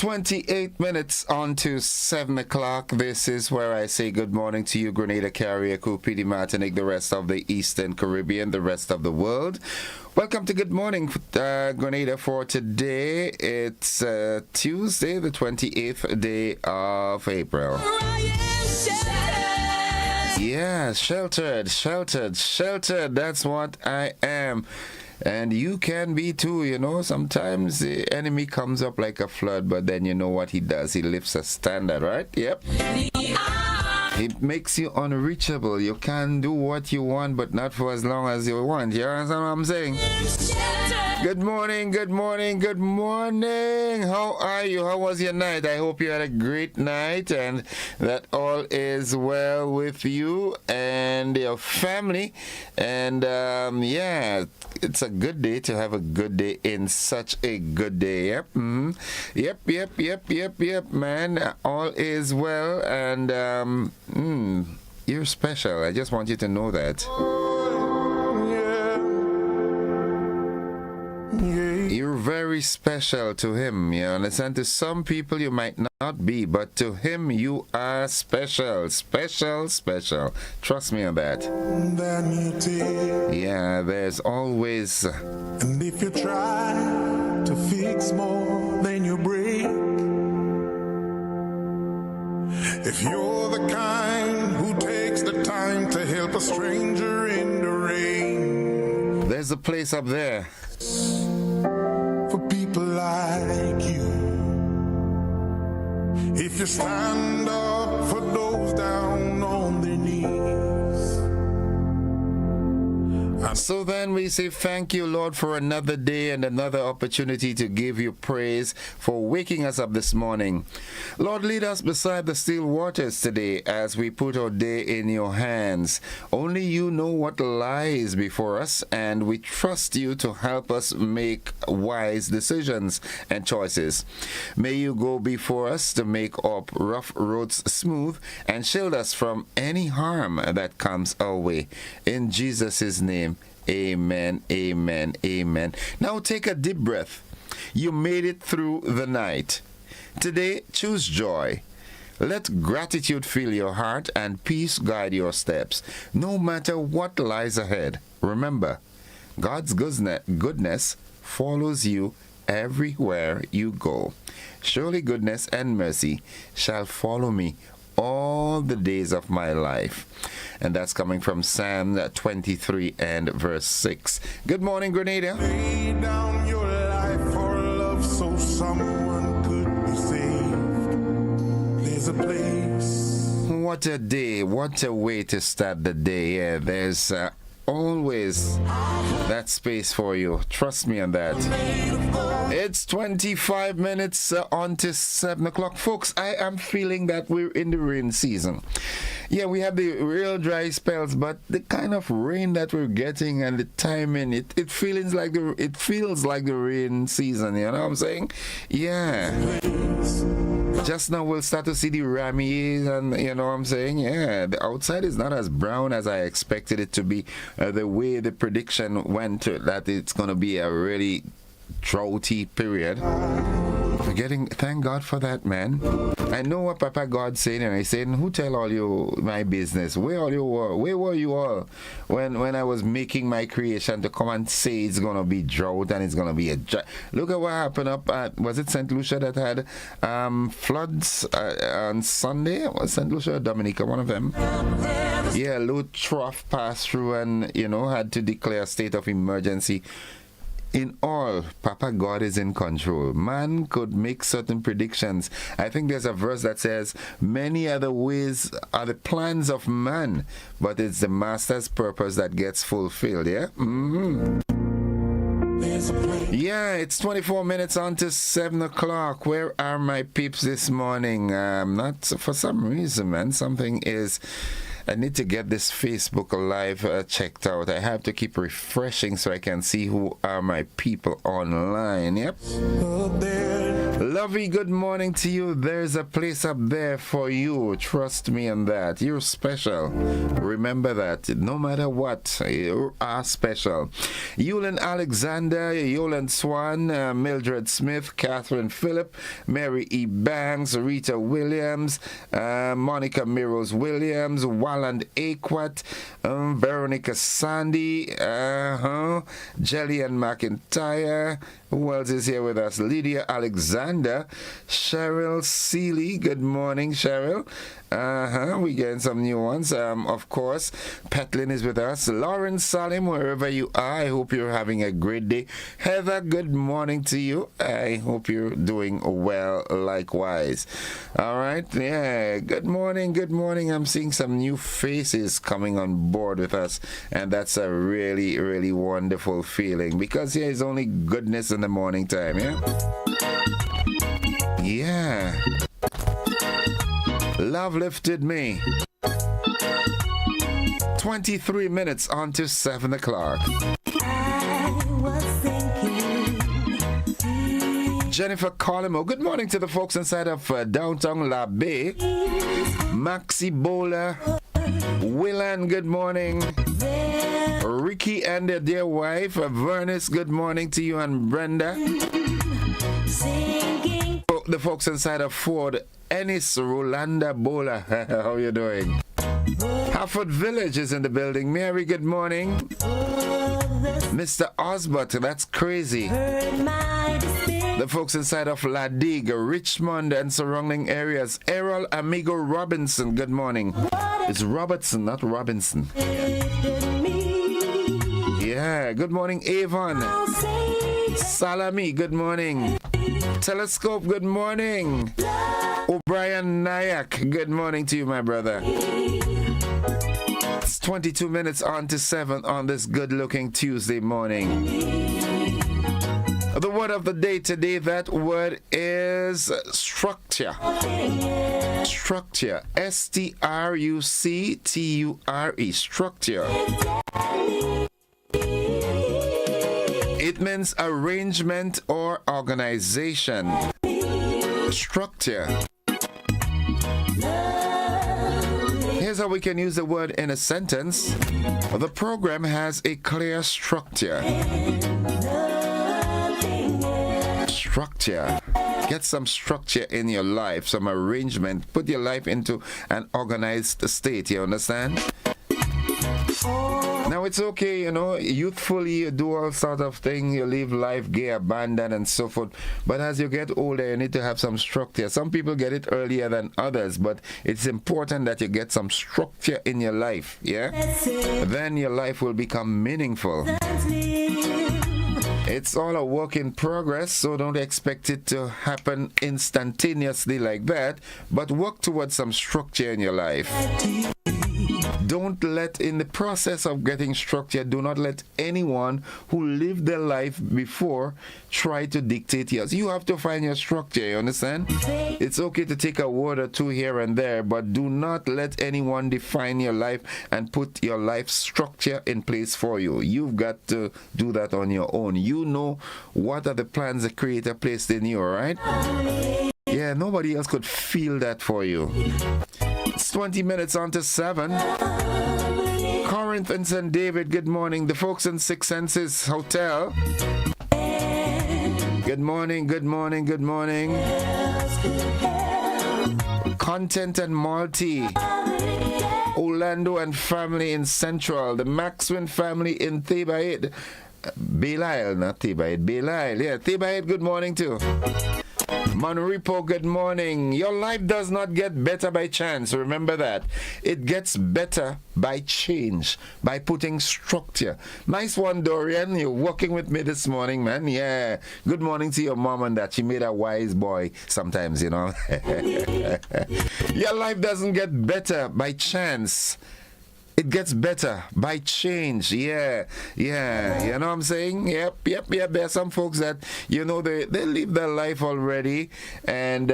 28 minutes on to 7 o'clock. This is where I say good morning to you, Grenada, Carrier, Cupidi, Martinique, the rest of the Eastern Caribbean, the rest of the world. Welcome to Good Morning, Grenada, for today. It's Tuesday, the 28th day of April. Yeah, sheltered. That's what I am. And you can be too, you know. Sometimes the enemy comes up like a flood, but then you know what he does. He lifts a standard, right? Yep. He makes you unreachable. You can do what you want, but not for as long as you want. You understand what I'm saying? Good morning. How are you? How was your night? I hope you had a great night and that all is well with you and your family. And yeah, it's a good day to have a good day in such a good day. Yep. Yep, man. All is well, and you're special. I just want you to know that. You're very special to him, you understand? To some people you might not be, but to him you are special. Trust me on that. Yeah, there's always... And if you try to fix more than you break, if you're the kind who takes the time to help a stranger in the rain, there's a place up there for people like you. If you stand up for those down on their knees. So then we say thank you, Lord, for another day and another opportunity to give you praise for waking us up this morning. Lord, lead us beside the still waters today as we put our day in your hands. Only you know what lies before us, and we trust you to help us make wise decisions and choices. May you go before us to make our rough roads smooth and shield us from any harm that comes our way. In Jesus' name, amen. Now take a deep breath. You made it through the night. Today, choose joy. Let gratitude fill your heart and peace guide your steps, no matter what lies ahead. Remember, God's goodness follows you everywhere you go. Surely goodness and mercy shall follow me all the days of my life. And that's coming from Psalm 23 and verse 6. Good morning, Grenada. Lay down your life for love so someone could be saved. There's a place. What a day. What a way to start the day. Yeah, there's always that space for you. Trust me on that. It's 25 minutes on to 7 o'clock. Folks, I am feeling that we're in the rain season. Yeah, we have the real dry spells, but the kind of rain that we're getting and the timing, it feels like the rain season, you know what I'm saying? Yeah. Just now we'll start to see the rammies, and you know what I'm saying? Yeah, the outside is not as brown as I expected it to be. The way the prediction went, that it's going to be a really droughty period. Thank God for that, man. I know what Papa God said, and I said, who tell all you my business? Where were you all when I was making my creation to come and say it's gonna be drought and it's gonna be a look at what happened up at, was it St. Lucia that had floods on Sunday? Was St. Lucia or Dominica, one of them? Yeah, low trough passed through and had to declare a state of emergency. In all, Papa God is in control. Man could make certain predictions. I think there's a verse that says, many other ways are the plans of man, but it's the master's purpose that gets fulfilled, yeah? Yeah, it's 24 minutes on to 7 o'clock. Where are my peeps this morning? Not for some reason, man. I need to get this Facebook Live checked out. I have to keep refreshing so I can see who are my people online. Yep. Lovey, good morning to you. There's a place up there for you. Trust me on that. You're special. Remember that. No matter what, you are special. Yulin Alexander, Yoland Swan, Mildred Smith, Catherine Phillip, Mary E. Banks, Rita Williams, Monica Miros Williams, Walland Aquat, Veronica Sandy, Jillian McIntyre. Who else is here with us? Lydia Alexander, Cheryl Seeley. Good morning, Cheryl. We getting some new ones. Of course, Petlin is with us. Lauren Salim, wherever you are, I hope you're having a great day. Heather, good morning to you. I hope you're doing well likewise. All right, yeah, good morning, good morning. I'm seeing some new faces coming on board with us, and that's a really, really wonderful feeling, because here is only goodness in the morning time, yeah? Yeah. Love lifted me. 23 minutes on to 7 o'clock. Jennifer Colimo, good morning to the folks inside of downtown La Bay. Maxi Bola, Willan, good morning. Ricky and their dear wife, Vernis, good morning to you, and Brenda. The folks inside of Ford, Ennis, Rolanda Bola, how you doing? Hartford Village is in the building. Mary, good morning. Mr. Osbert, that's crazy. The folks inside of La Digue, Richmond and surrounding areas. Errol Amigo Robinson, good morning. It's Robertson, not Robinson. Yeah, good morning, Avon. Salami, good morning. Telescope, good morning. O'Brien Nayak, good morning to you, my brother. It's 22 minutes on to 7 on this good-looking Tuesday morning. The word of the day today, that word is structure. Structure. S-T-R-U-C-T-U-R-E. Structure. It means arrangement or organization. Structure. Here's how we can use the word in a sentence. The program has a clear structure. Structure. Get some structure in your life, some arrangement. Put your life into an organized state, you understand? Now it's okay, you know, youthfully you do all sort of things, you live life gay, abandoned and so forth, but as you get older you need to have some structure. Some people get it earlier than others, but it's important that you get some structure in your life, yeah? Then your life will become meaningful. It's all a work in progress, so don't expect it to happen instantaneously like that, but work towards some structure in your life. Don't let, in the process of getting structure, do not let anyone who lived their life before try to dictate yours. You have to find your structure, you understand? It's okay to take a word or two here and there, but do not let anyone define your life and put your life structure in place for you. You've got to do that on your own. You know what are the plans the Creator placed in you, all right? Yeah, nobody else could feel that for you. It's 20 minutes on to 7. Corinth and St. David, good morning. The folks in Six Senses Hotel. Good morning, good morning, good morning. Content and Malty. Orlando and family in Central. The Maxwin family in Thebaid. Belial, not Thebaid. Belial, yeah. Thebaid, good morning too. Monripo, good morning. Your life does not get better by chance. Remember that. It gets better by change, by putting structure. Nice one, Dorian. You're working with me this morning, man. Yeah. Good morning to your mom and that. She made a wise boy sometimes, you know. Your life doesn't get better by chance. it gets better by change. Yeah. You know what I'm saying? Yep. There are some folks that, they live their life already, and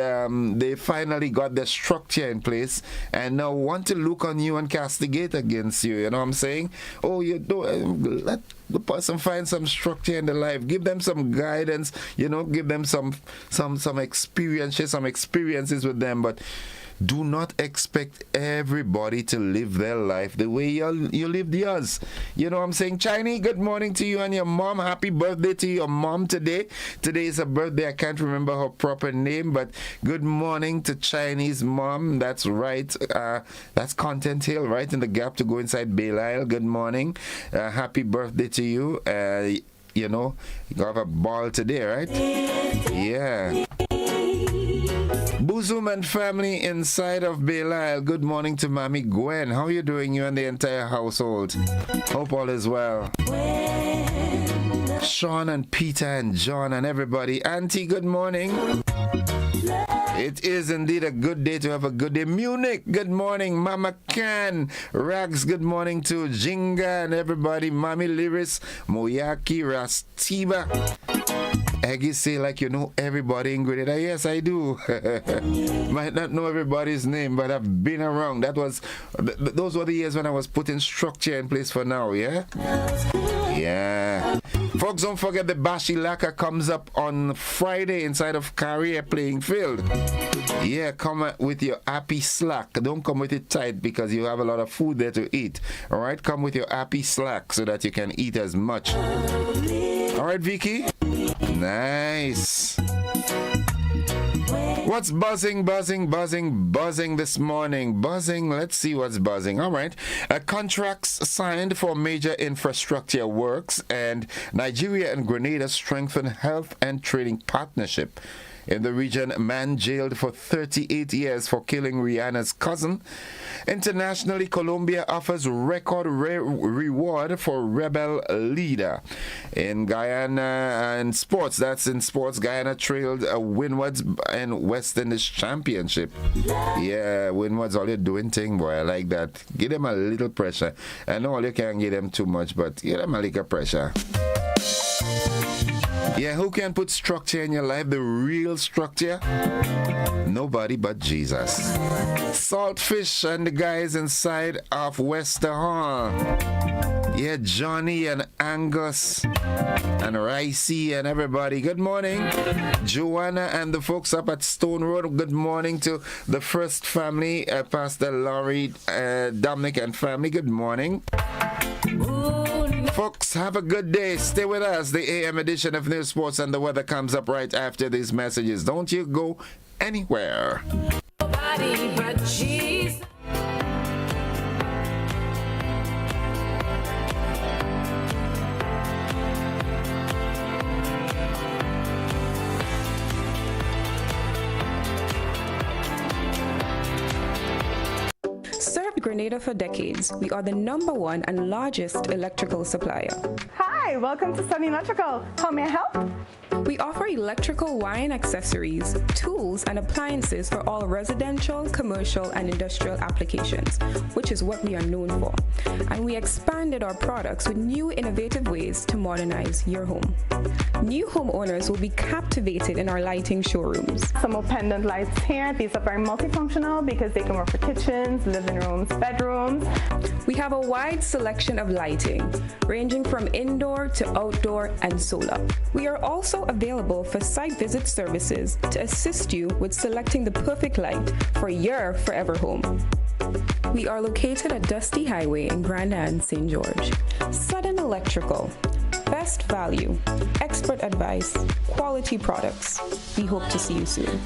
they finally got their structure in place, and now want to look on you and castigate against you. You know what I'm saying? Oh, you do let the person find some structure in their life. Give them some guidance. Give them some experience, share some experiences with them, but do not expect everybody to live their life the way you lived yours. You know what I'm saying? Chinese, good morning to you and your mom. Happy birthday to your mom today. Today is a birthday. I can't remember her proper name, but good morning to Chinese mom. That's right. That's Content Hill, right in the gap to go inside Belial. Good morning. Happy birthday to you. You have a ball today, right? Yeah. Boozum and family inside of Belial. Good morning to Mommy Gwen. How are you doing, you and the entire household? Hope all is well. Sean and Peter and John and everybody. Auntie, good morning. It is indeed a good day to have a good day. Munich, good morning. Mama Can. Rags, good morning to Jinga and everybody. Mami Liris, Moyaki, Rastiba. Aggie say like you know everybody in Grenada. Yes, I do. Might not know everybody's name, but I've been around. Those were the years when I was putting structure in place for now, yeah? Yeah. Folks, don't forget the Bashilaka comes up on Friday inside of Carrier Playing Field. Yeah, come with your happy slack. Don't come with it tight because you have a lot of food there to eat. All right, come with your happy slack so that you can eat as much. All right, Vicky? Nice. What's buzzing this morning? Buzzing, let's see what's buzzing. All right. Contracts signed for major infrastructure works, and Nigeria and Grenada strengthen health and trading partnership. In the region, man jailed for 38 years for killing Rihanna's cousin. Internationally, Colombia offers record reward for rebel leader. In Guyana and sports, Guyana trailed Windward's and West Indies Championship. Yeah, Windward's all you're doing thing, boy. I like that. Give them a little pressure. I know all you can't give them too much, but give them a little pressure. Yeah, who can put structure in your life? The real structure? Nobody but Jesus. Saltfish and the guys inside of Wester Hall. Yeah, Johnny and Angus and Ricey and everybody. Good morning. Joanna and the folks up at Stone Road. Good morning to the First family, Pastor Laurie, Dominic and family. Good morning. Folks, have a good day. Stay with us. The AM edition of News Sports and the weather comes up right after these messages. Don't you go anywhere. Nobody but Jesus. Grenada for decades. We are the #1 and largest electrical supplier. Hi, welcome to Sunny Electrical. How may I help? We offer electrical wire and accessories, tools, and appliances for all residential, commercial, and industrial applications, which is what we are known for. And we expanded our products with new innovative ways to modernize your home. New homeowners will be captivated in our lighting showrooms. Some pendant lights here. These are very multifunctional because they can work for kitchens, living rooms, bedrooms. We have a wide selection of lighting, ranging from indoor to outdoor and solar. We are also available for site visit services to assist you with selecting the perfect light for your forever home. We are located at Dusty Highway in Grenada and St. George. Sudden Electrical. Best value, expert advice, quality products. We hope to see you soon.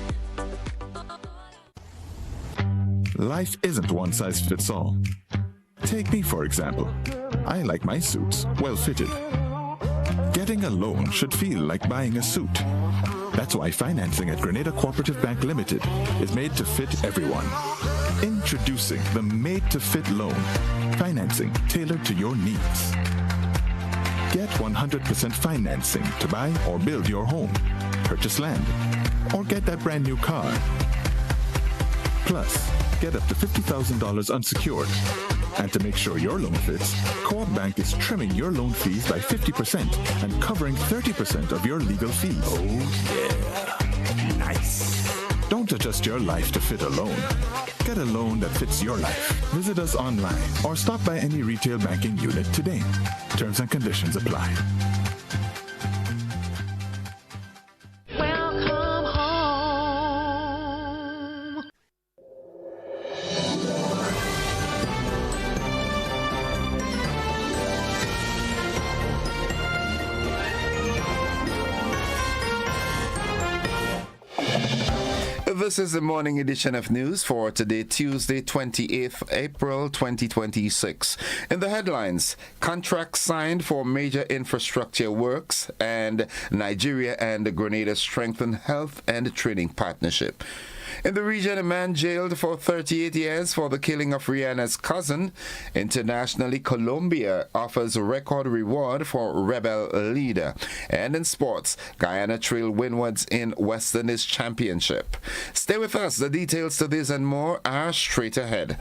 Life isn't one size fits all. Take me, for example. I like my suits well fitted. Getting a loan should feel like buying a suit. That's why financing at Grenada Cooperative Bank Limited is made to fit everyone. Introducing the Made to Fit loan, financing tailored to your needs. Get 100% financing to buy or build your home, purchase land, or get that brand new car. Plus, get up to $50,000 unsecured. And to make sure your loan fits, Co-op Bank is trimming your loan fees by 50% and covering 30% of your legal fees. Oh yeah, nice. Don't adjust your life to fit a loan. Get a loan that fits your life. Visit us online or stop by any retail banking unit today. Terms and conditions apply. Welcome home. This is the morning edition of news for today, Tuesday, 28th April 2026. In the headlines, contracts signed for major infrastructure works, and Nigeria and Grenada strengthen health and training partnership. In the region, a man jailed for 38 years for the killing of Rihanna's cousin. Internationally, Colombia offers a record reward for rebel leader. And in sports, Guyana trail windwards in West Indies Championship. Stay with us. The details to this and more are straight ahead.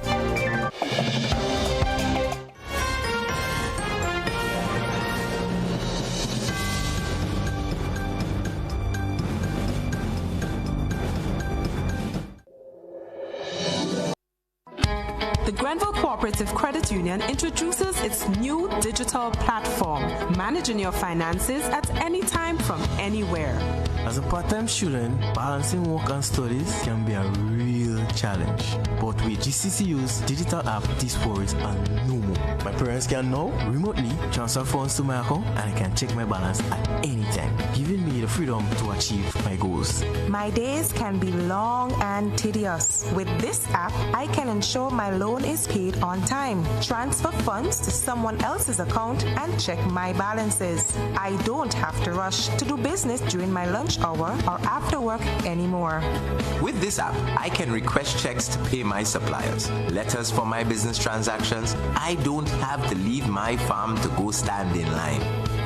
The Grenville Cooperative Credit Union introduces its new digital platform, managing your finances at any time from anywhere. As a part-time student, balancing work and studies can be a real challenge. But with GCCU's digital app, these worries are no more. My parents can now remotely transfer funds to my account and I can check my balance at any time, giving me the freedom to achieve my goals. My days can be long and tedious. With this app, I can ensure my loan is paid on time, transfer funds to someone else's account, and check my balances. I don't have to rush to do business during my lunch hour or after work anymore. With this app, I can request checks to pay my suppliers, letters for my business transactions. I don't have to leave my farm to go stand in line.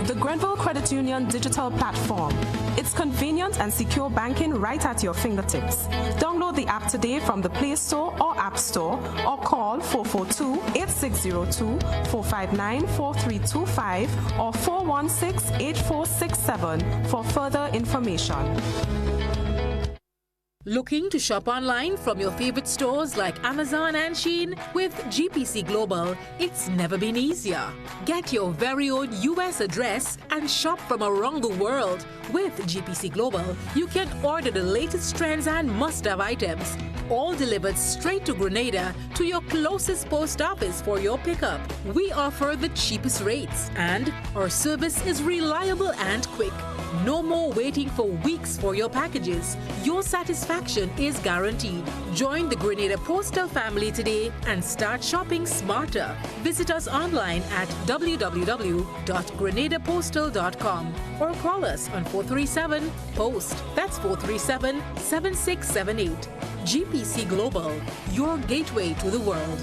The Grenville Credit Union digital platform. It's convenient and secure banking right at your fingertips. Download the app today from the Play Store or App Store or call 442-8602, 459-4325 or 416-8467 for further information. Looking to shop online from your favorite stores like Amazon and Shein? With GPC Global, it's never been easier. Get your very own US address and shop from around the world. With GPC Global, you can order the latest trends and must-have items, all delivered straight to Grenada to your closest post office for your pickup. We offer the cheapest rates and our service is reliable and quick. No more waiting for weeks for your packages. Your satisfaction is guaranteed. Join the Grenada Postal family today and start shopping smarter. Visit us online at www.grenadapostal.com or call us on 437-POST. That's 437-7678. GPC Global, your gateway to the world.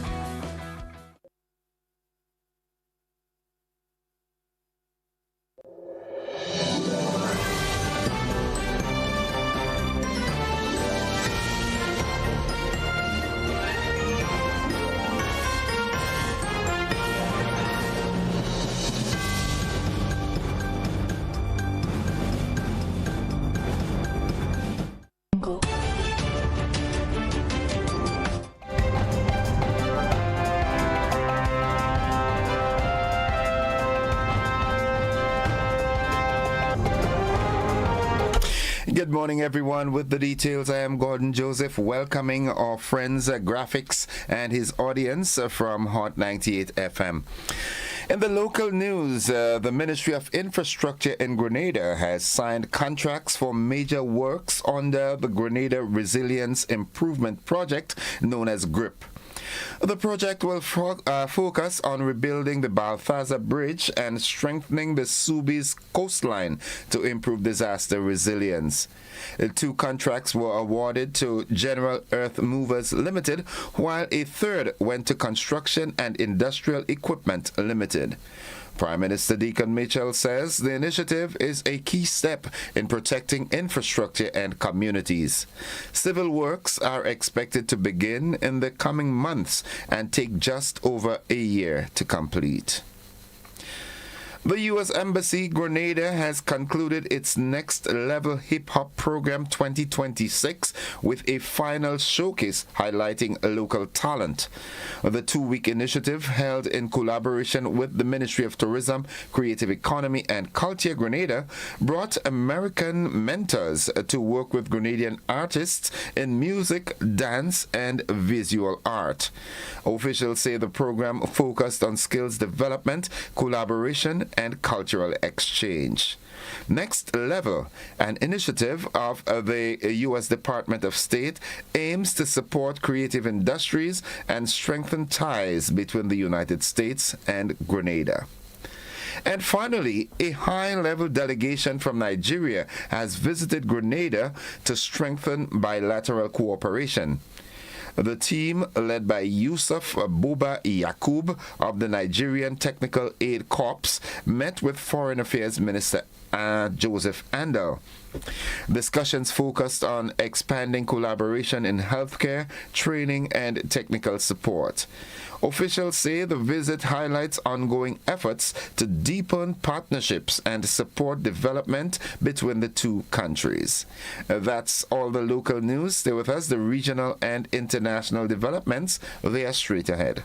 Good morning, everyone. With the details, I am Gordon Joseph, welcoming our friends Graphics and his audience from Hot 98 FM. In the local news, the Ministry of Infrastructure in Grenada has signed contracts for major works under the Grenada Resilience Improvement Project, known as GRIP. The project will focus on rebuilding the Balthazar Bridge and strengthening the Subi's coastline to improve disaster resilience. 2 contracts were awarded to General Earth Movers Limited, while a third went to Construction and Industrial Equipment Limited. Prime Minister Deacon Mitchell says the initiative is a key step in protecting infrastructure and communities. Civil works are expected to begin in the coming months and take just over a year to complete. The U.S. Embassy Grenada has concluded its Next Level Hip Hop Program 2026 with a final showcase highlighting local talent. The two-week initiative, held in collaboration with the Ministry of Tourism, Creative Economy and Culture Grenada, brought American mentors to work with Grenadian artists in music, dance and visual art. Officials say the program focused on skills development, collaboration and cultural exchange. Next Level, an initiative of the U.S. Department of State, aims to support creative industries and strengthen ties between the United States and Grenada. And finally, a high-level delegation from Nigeria has visited Grenada to strengthen bilateral cooperation. The team, led by Yusuf Buba Yakub of the Nigerian Technical Aid Corps, met with Foreign Affairs Minister Joseph Andal. Discussions focused on expanding collaboration in healthcare, training, and technical support. Officials say the visit highlights ongoing efforts to deepen partnerships and support development between the two countries. That's all the local news. Stay with us. The regional and international developments, they are straight ahead.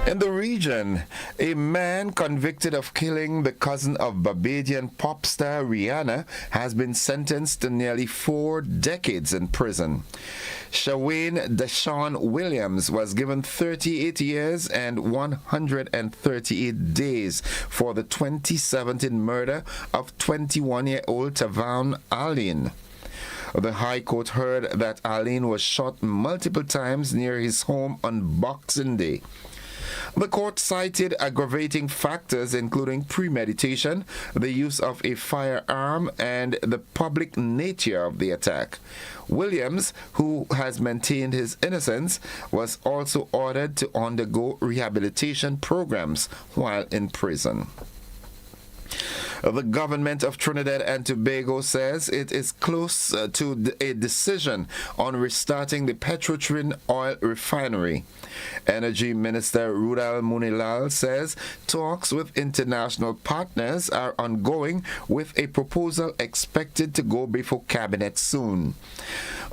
In the region, a man convicted of killing the cousin of Barbadian pop star Rihanna has been sentenced to nearly 4 decades in prison. Shawayne Deshaun Williams was given 38 years and 138 days for the 2017 murder of 21-year-old Tavon Allen. The High Court heard that Allen was shot multiple times near his home on Boxing Day. The court cited aggravating factors including premeditation, the use of a firearm, and the public nature of the attack. Williams, who has maintained his innocence, was also ordered to undergo rehabilitation programs while in prison. The government of Trinidad and Tobago says it is close to a decision on restarting the Petrotrin oil refinery. Energy Minister Rudal Munilal says talks with international partners are ongoing, with a proposal expected to go before cabinet soon.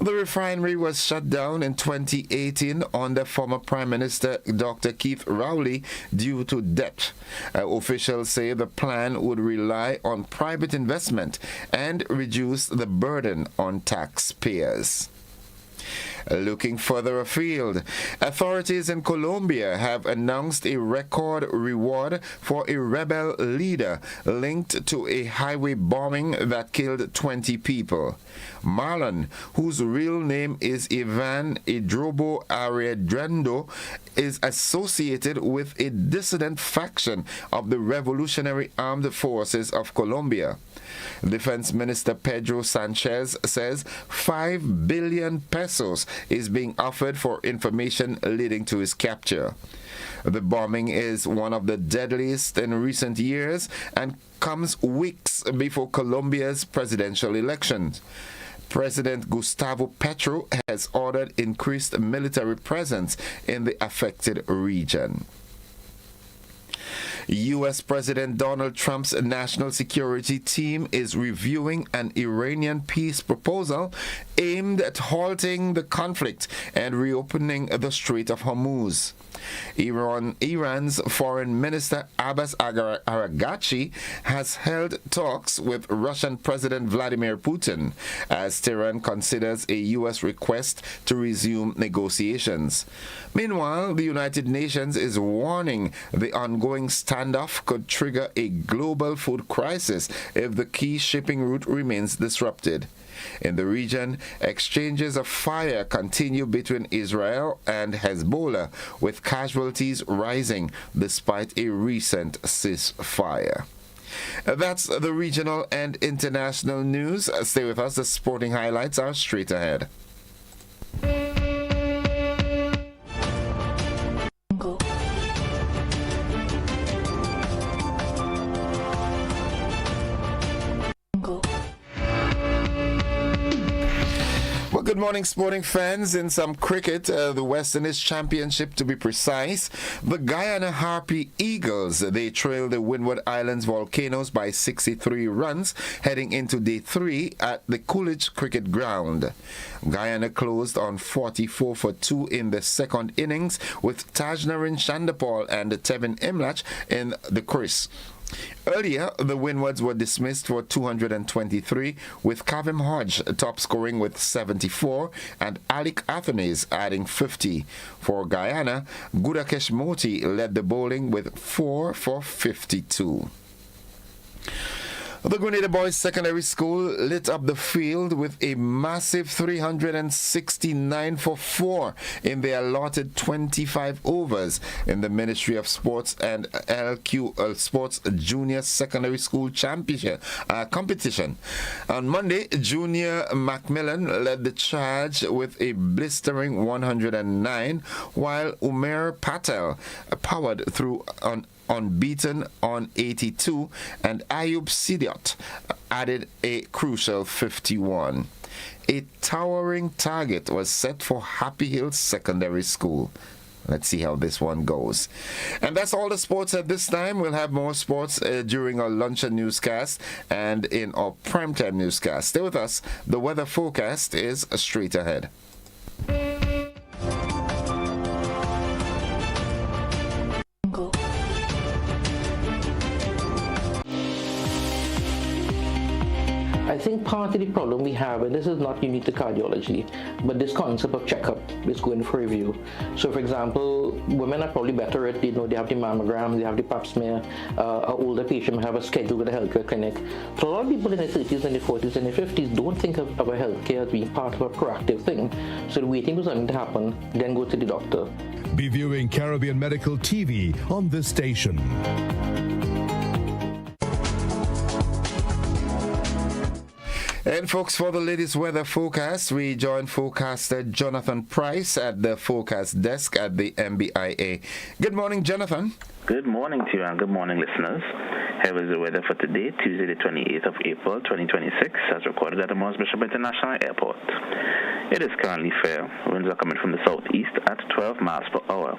The refinery was shut down in 2018 under former Prime Minister Dr. Keith Rowley due to debt. Officials say the plan would rely on private investment and reduce the burden on taxpayers. Looking further afield, authorities in Colombia have announced a record reward for a rebel leader linked to a highway bombing that killed 20 people. Marlon, whose real name is Ivan Idrobo Arredondo, is associated with a dissident faction of the Revolutionary Armed Forces of Colombia. Defense Minister Pedro Sanchez says 5 billion pesos is being offered for information leading to his capture. The bombing is one of the deadliest in recent years and comes weeks before Colombia's presidential elections. President Gustavo Petro has ordered increased military presence in the affected region. U.S. President Donald Trump's national security team is reviewing an Iranian peace proposal aimed at halting the conflict and reopening the Strait of Hormuz. Iran's Foreign Minister Abbas Araghchi has held talks with Russian President Vladimir Putin as Tehran considers a U.S. request to resume negotiations. Meanwhile, the United Nations is warning the ongoing standoff could trigger a global food crisis if the key shipping route remains disrupted. In the region, exchanges of fire continue between Israel and Hezbollah, with casualties rising despite a recent ceasefire. That's the regional and international news. Stay with us. The sporting highlights are straight ahead. Good morning, sporting fans. In some cricket, the West Indies Championship to be precise, the Guyana Harpy Eagles, they trailed the Windward Islands Volcanoes by 63 runs heading into day 3 at the Coolidge Cricket Ground. Guyana closed on 44 for 2 in the second innings with Tajnarin Chandapal and Tevin Imlach in the crease. Earlier, the Windwards were dismissed for 223, with Kavim Hodge top scoring with 74 and Alec Athanes adding 50. For Guyana, Gudakesh Moti led the bowling with 4 for 52. The Grenada Boys Secondary School lit up the field with a massive 369 for 4 in their allotted 25 overs in the Ministry of Sports and LQ Sports Junior Secondary School Championship competition. On Monday, Junior Macmillan led the charge with a blistering 109, while Umair Patel powered through unbeaten on 82, and Ayub Sidiot added a crucial 51. A towering target was set for Happy Hill Secondary School. Let's see how this one goes. And that's all the sports at this time. We'll have more sports during our luncheon newscast and in our primetime newscast. Stay with us. The weather forecast is straight ahead. I think part of the problem we have, and this is not unique to cardiology, but this concept of checkup is going for review. So for example, women are probably better at, they have the mammogram, they have the pap smear. An older patient may have a schedule with a healthcare clinic. So a lot of people in their 30s and their 40s and their 50s don't think of our healthcare as being part of a proactive thing. So they're waiting for something to happen, then go to the doctor. Be viewing Caribbean Medical TV on this station. And folks, for the latest weather forecast, we join forecaster Jonathan Price at the forecast desk at the MBIA. Good morning, Jonathan. Good morning to you and good morning, listeners. Here is the weather for today, Tuesday the 28th of April, 2026, as recorded at the Morris Bishop International Airport. It is currently fair. Winds are coming from the southeast at 12 miles per hour.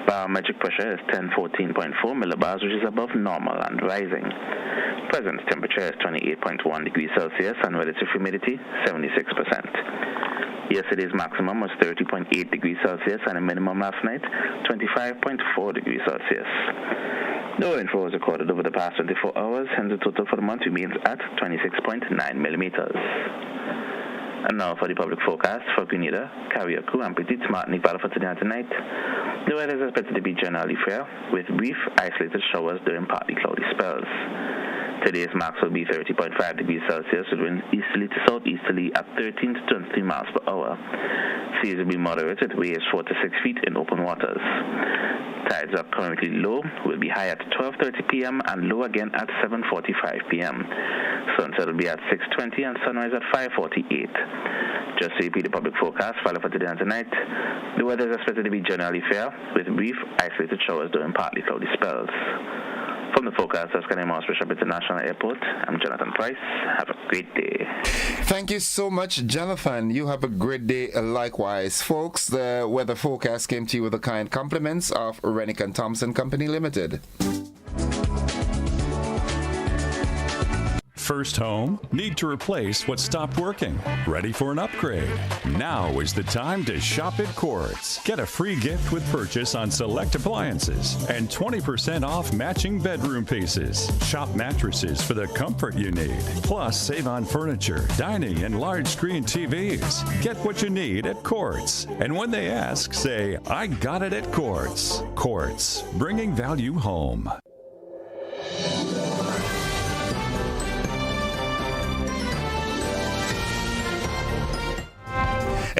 Barometric pressure is 1014.4 millibars, which is above normal and rising. Present temperature is 28.1 degrees Celsius and relative humidity 76%. Yesterday's maximum was 30.8 degrees Celsius and a minimum last night 25.4 degrees Celsius. No rainfall was recorded over the past 24 hours, hence the total for the month remains at 26.9 millimeters. And now for the public forecast for Grenada, Carriacou, and Petite Martinique Valley for today and tonight. The weather is expected to be generally fair, with brief isolated showers during partly cloudy spells. Today's max will be 30.5 degrees Celsius with winds easterly to southeasterly at 13 to 23 miles per hour. Seas will be moderate with waves 4 to 6 feet in open waters. Tides are currently low, will be high at 12:30 p.m. and low again at 7:45 p.m. Sunset will be at 6:20 and sunrise at 5:48. Just to repeat the public forecast for today and tonight, the weather is expected to be generally fair, with brief isolated showers during partly cloudy spells. From the forecast at Morris Bishop International Airport, I'm Jonathan Price. Have a great day. Thank you so much, Jonathan. You have a great day likewise. Folks, the weather forecast came to you with the kind compliments of Rennick & Thompson Company Limited. First home? Need to replace what stopped working? Ready for an upgrade? Now is the time to shop at Quartz. Get a free gift with purchase on select appliances and 20% off matching bedroom pieces. Shop mattresses for the comfort you need. Plus, save on furniture, dining, and large screen TVs. Get what you need at Quartz. And when they ask, say, I got it at Quartz. Quartz, bringing value home.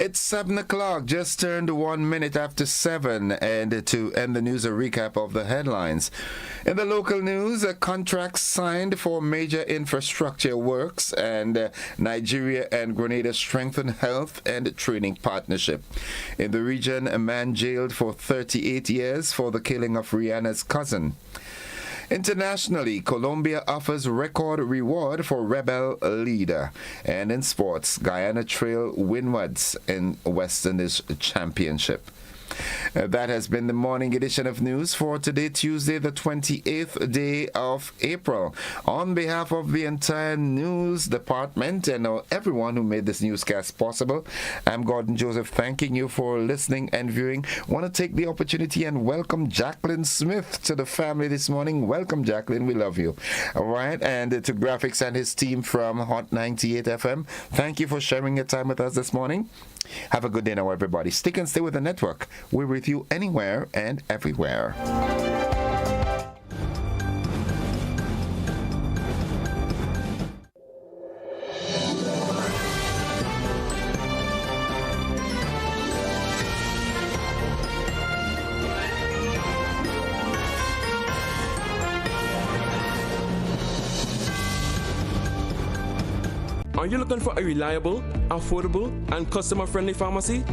It's 7 o'clock, just turned 1 minute after 7, and to end the news, a recap of the headlines. In the local news, a contract signed for major infrastructure works, and Nigeria and Grenada strengthen health and training partnership. In the region, a man jailed for 38 years for the killing of Rihanna's cousin. Internationally, Colombia offers record reward for rebel leader. And in sports, Guyana trail windwards in Westerners Championship. That has been the morning edition of news for today, Tuesday, the 28th day of April. On behalf of the entire news department and everyone who made this newscast possible, I'm Gordon Joseph, thanking you for listening and viewing. I want to take the opportunity and welcome Jacqueline Smith to the family this morning. Welcome, Jacqueline. We love you. All right. And to Graphics and his team from Hot 98 FM, thank you for sharing your time with us this morning. Have a good day now, everybody. Stick and stay with the network. We're with you anywhere and everywhere. Are you looking for a reliable, affordable, and customer-friendly pharmacy?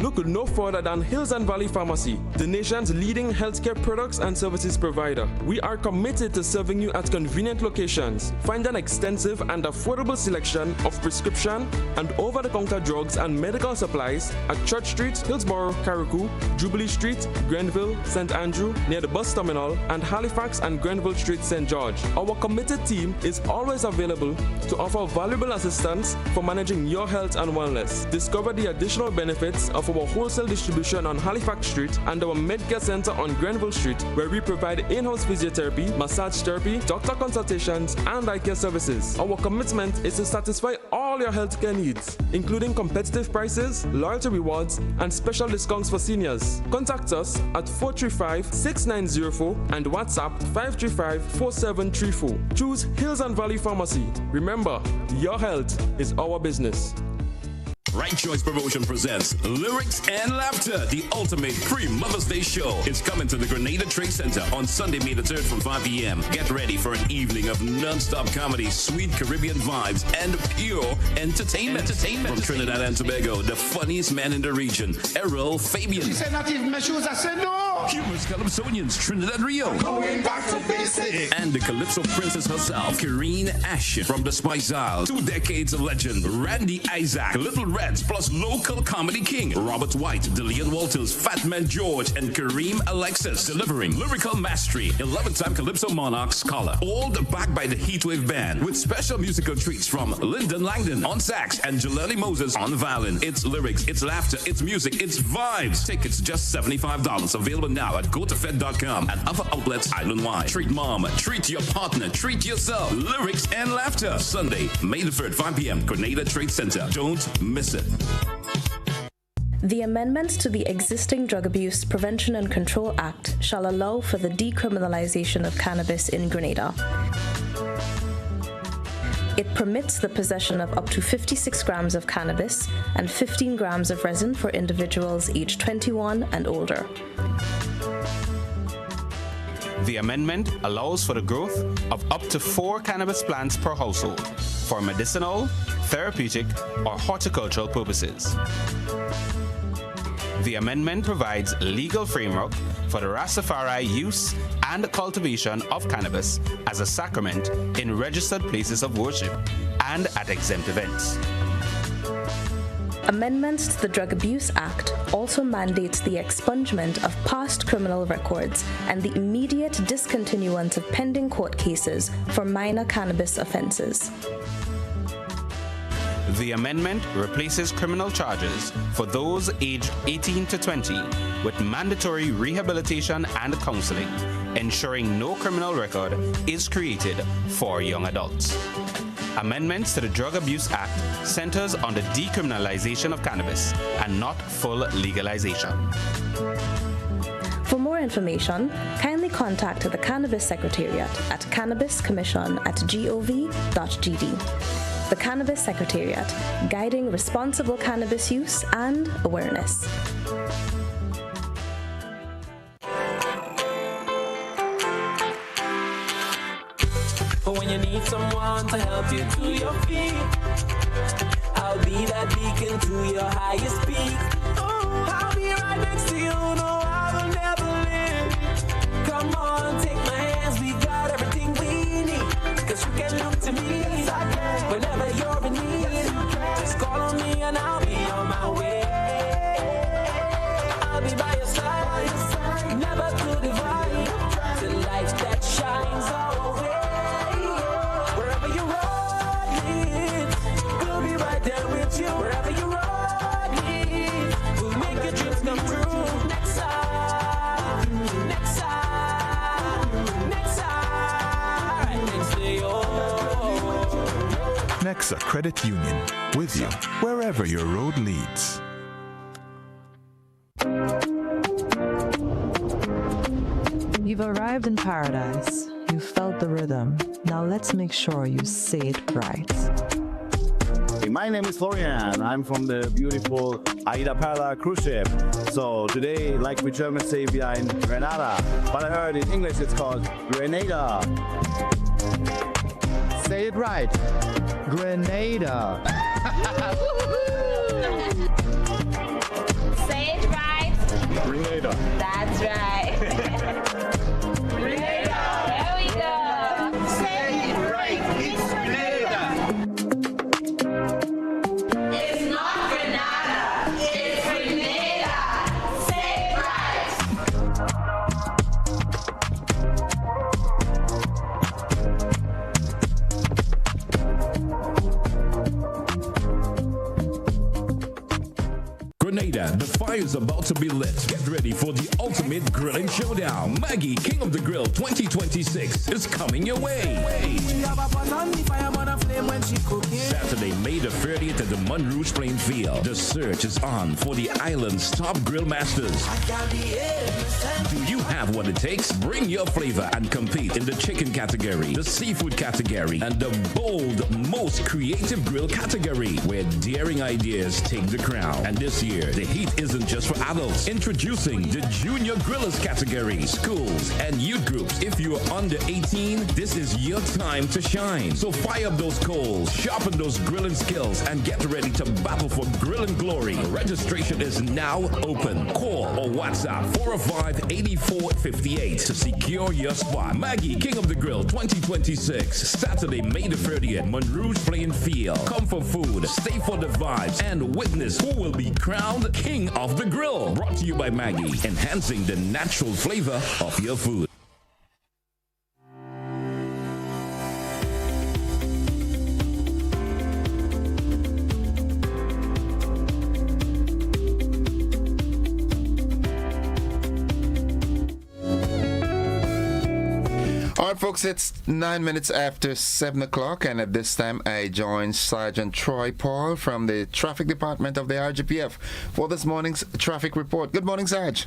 Look no further than Hills and Valley Pharmacy, the nation's leading healthcare products and services provider. We are committed to serving you at convenient locations. Find an extensive and affordable selection of prescription and over-the-counter drugs and medical supplies at Church Street, Hillsborough, Carriacou, Jubilee Street, Grenville, St. Andrew, near the bus terminal, and Halifax and Grenville Street, St. George. Our committed team is always available to offer valuable assistance for managing your health and wellness. Discover the additional benefits of our wholesale distribution on Halifax Street and our Medcare Center on Grenville Street, where we provide in-house physiotherapy, massage therapy, doctor consultations, and eye care services. Our commitment is to satisfy all your healthcare needs, including competitive prices, loyalty rewards, and special discounts for seniors. Contact us at 435-6904 and WhatsApp 535-4734. Choose Hills and Valley Pharmacy. Remember, your health is our business. Right Choice Promotion presents Lyrics and Laughter, the ultimate pre-Mother's Day show. It's coming to the Grenada Trade Center on Sunday, May the 3rd from 5 p.m. Get ready for an evening of non-stop comedy, sweet Caribbean vibes, and pure entertainment. From Trinidad and Tobago, the funniest man in the region, Errol Fabian. She said not even my shoes, I said no. Humorous Calypsonians, Trinidad Rio. Going back to basics. And the Calypso princess herself, Kareen Ashton from the Spice Isle. 2 decades of legend, Randy Isaac, Little Reds, plus local comedy king, Robert White, Dillian Walters, Fat Man George, and Kareem Alexis. Delivering lyrical mastery, 11-time Calypso Monarch scholar. All backed by the Heatwave Band, with special musical treats from Lyndon Langdon on sax and Jelani Moses on violin. It's lyrics, it's laughter, it's music, it's vibes. Tickets just $75. Available now at gotofed.com and other outlets island-wide. Treat mom, treat your partner, treat yourself. Lyrics and laughter. Sunday, May the 3rd, 5 p.m. Grenada Trade Center. Don't miss it. The amendments to the existing Drug Abuse Prevention and Control Act shall allow for the decriminalization of cannabis in Grenada. It permits the possession of up to 56 grams of cannabis and 15 grams of resin for individuals aged 21 and older. The amendment allows for the growth of up to 4 cannabis plants per household for medicinal, therapeutic, or horticultural purposes. The amendment provides legal framework for the Rastafari use and cultivation of cannabis as a sacrament in registered places of worship and at exempt events. Amendments to the Drug Abuse Act also mandates the expungement of past criminal records and the immediate discontinuance of pending court cases for minor cannabis offenses. The amendment replaces criminal charges for those aged 18 to 20 with mandatory rehabilitation and counseling, ensuring no criminal record is created for young adults. Amendments to the Drug Abuse Act centers on the decriminalization of cannabis and not full legalization. For more information, kindly contact the Cannabis Secretariat at cannabiscommission@gov.gd. the Cannabis Secretariat, guiding responsible cannabis use and awareness. But when you need someone to help you to your feet, I'll be that beacon to your highest peak. I'll be right next to you, no, I will never leave. Come on, take my hands, we got everything we need. Cause you can look to me whenever you're in need. Just call on me and I'll be on my way. I'll be by your side, never to divide. The light that shines our way. Wherever you road leads, we'll be right there with you. Wherever you road leads, we'll make your dreams come true. Next time, next time, next time, next to you. Nexa Credit Union, with you wherever your road leads. You've arrived in paradise. You felt the rhythm. Now let's make sure you say it right. Hey, my name is Florian. I'm from the beautiful Aida Perla cruise ship. So today, like we Germans say, we are in Grenada. But I heard in English it's called Grenada. Say it right. Grenada. Say it right. Grenada. That's right. Grenada. There we go. Say it right. It's Grenada. It's not Grenada. It's Grenada. Say it right. Grenada, the fire's about to be lit. Get ready for the ultimate grilling showdown. Maggie, King of the Grill 2026 is coming your way. Saturday, May the 30th at the Monroe playing field. The search is on for the island's top grill masters. Do you have what it takes? Bring your flavor and compete in the chicken category, the seafood category, and the bold, most creative grill category, where daring ideas take the crown. And this year, the heat isn't just for adults. Introducing the Junior Grillers category. Schools and youth groups. If you are under 18, this is your time to shine. So fire up those coals, sharpen those grilling skills, and get ready to battle for grilling glory. Registration is now open. Call or WhatsApp 405-8458 to secure your spot. Maggie, King of the Grill 2026. Saturday, May the 30th, Monroe's playing field. Come for food, stay for the vibes, and witness who will be crowned King of the Grill. Brought to you by Maggie, enhancing the natural flavor of your food. All right, folks, it's 9 minutes after 7 o'clock, and at this time I join Sergeant Troy Paul from the Traffic Department of the RGPF for this morning's traffic report. Good morning, Sarge.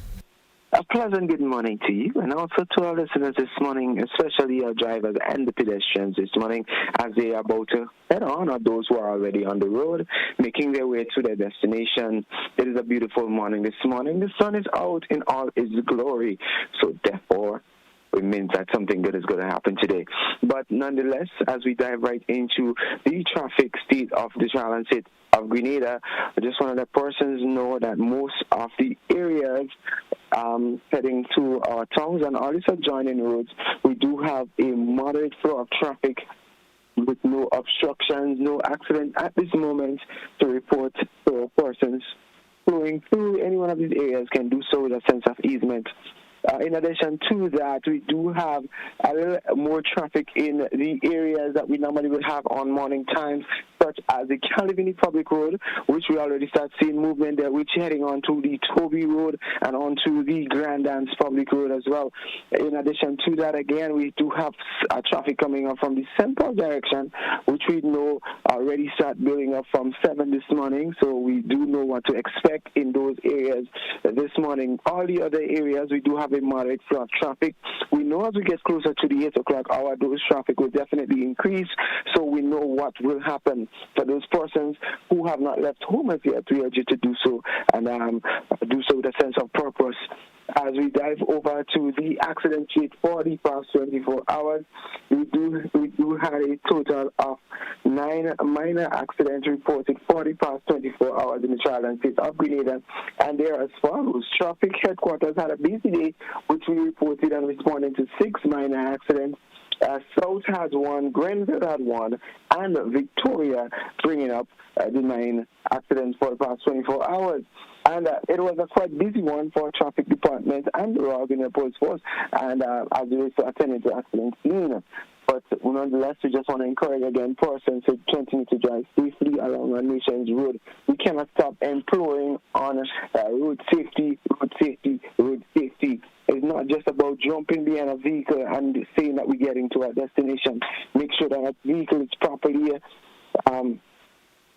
A pleasant good morning to you, and also to our listeners this morning, especially our drivers and the pedestrians this morning as they are about to head on, or those who are already on the road, making their way to their destination. It is a beautiful morning this morning. The sun is out in all its glory, so therefore it means that something good is going to happen today. But nonetheless, as we dive right into the traffic state of the transit of Grenada, I just want to let persons know that most of the areas heading to our towns and all these adjoining roads, we do have a moderate flow of traffic with no obstructions, no accident at this moment to report. So persons flowing through any one of these areas can do so with a sense of easement. In addition to that, we do have a little more traffic in the areas that we normally would have on morning times, such as the Calivini Public Road, which we already start seeing movement there, which is heading on to the Toby Road and onto the Grand Dance Public Road as well. In addition to that, again, we do have traffic coming up from the central direction, which we know already start building up from 7 this morning, so we do know what to expect in those areas this morning. All the other areas, we do have a moderate flow of traffic. We know as we get closer to the 8 o'clock hour, those traffic will definitely increase, so we know what will happen. For those persons who have not left home as yet, we urge you to do so, and do so with a sense of purpose. As we dive over to the accident rate for the past 24 hours, we do have a total of 9 minor accidents reported for the past 24 hours in the Child and State of Grenada, and they are as follows. Traffic headquarters had a busy day, which we reported and responded to 6 minor accidents. South had 1, Grenada had 1, and Victoria bringing up the 9 accidents for the past 24 hours. And it was a quite busy one for traffic department and the Royal Grenada Police Force, and as it is to attending to accident scene. But nonetheless, we just want to encourage again persons to continue to drive safely along our nation's road. We cannot stop imploring on road safety, road safety, road safety. It's not just about jumping behind a vehicle and saying that we're getting to our destination. Make sure that vehicle is properly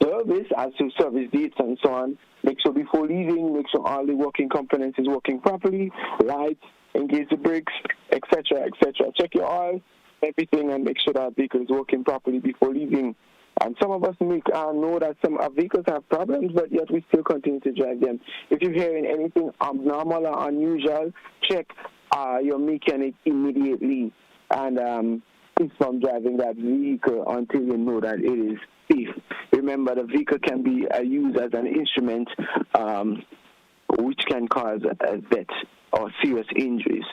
service as to service dates and so on. Make sure before leaving, make sure all the working components is working properly, lights, engage the brakes, etc., etc. Check your oil, everything, and make sure that vehicle is working properly before leaving. And some of us know that some vehicles have problems, but yet we still continue to drive them. If you're hearing anything abnormal or unusual, check your mechanic immediately and keep from driving that vehicle until you know that it is safe. Remember, the vehicle can be used as an instrument which can cause death or serious injuries.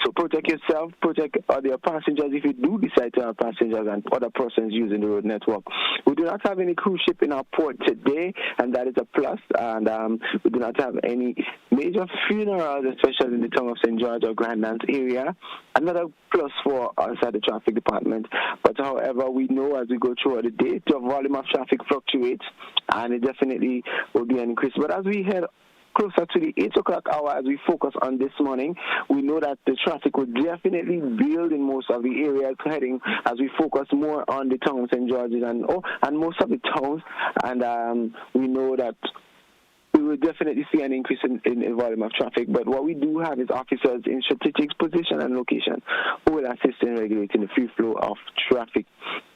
So protect yourself, protect other passengers if you do decide to have passengers and other persons using the road network. We do not have any cruise ship in our port today, and that is a plus. And we do not have any major funerals, especially in the town of St. George or Grandlands area. Another plus for us at the traffic department. But however, we know as we go through the day, the volume of traffic fluctuates, and it definitely will be an increase. But as we head closer to the 8 o'clock hour, as we focus on this morning, we know that the traffic will definitely build in most of the areas heading as we focus more on the town of St. George's and most of the towns. And we know that we will definitely see an increase in volume of traffic. But what we do have is officers in strategic position and location who will assist in regulating the free flow of traffic.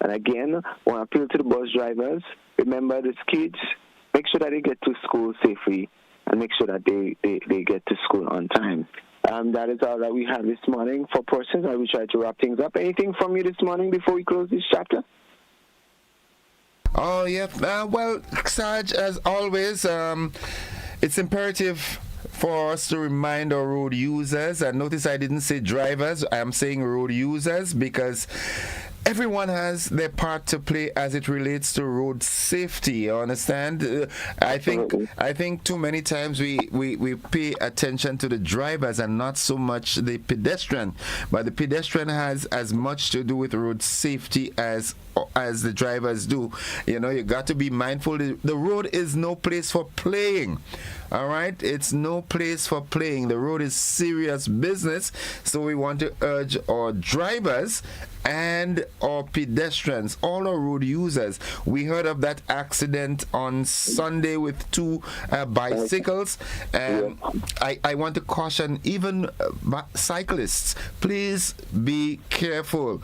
And again, I want to appeal to the bus drivers. Remember, the kids, make sure that they get to school safely and make sure that they get to school on time. That is all that we have this morning for persons. I will try to wrap things up. Anything from you this morning before we close this chapter? Oh, yeah. Well, Sarge, as always, it's imperative for us to remind our road users, and notice I didn't say drivers, I am saying road users, because everyone has their part to play as it relates to road safety. You understand? I think too many times we pay attention to the drivers and not so much the pedestrian. But the pedestrian has as much to do with road safety as the drivers do. You know, you got to be mindful. The road is no place for playing. All right, it's no place for playing. The road is serious business. So we want to urge our drivers and our pedestrians, all our road users. We heard of that accident on Sunday with 2 bicycles. I want to caution even cyclists, please be careful.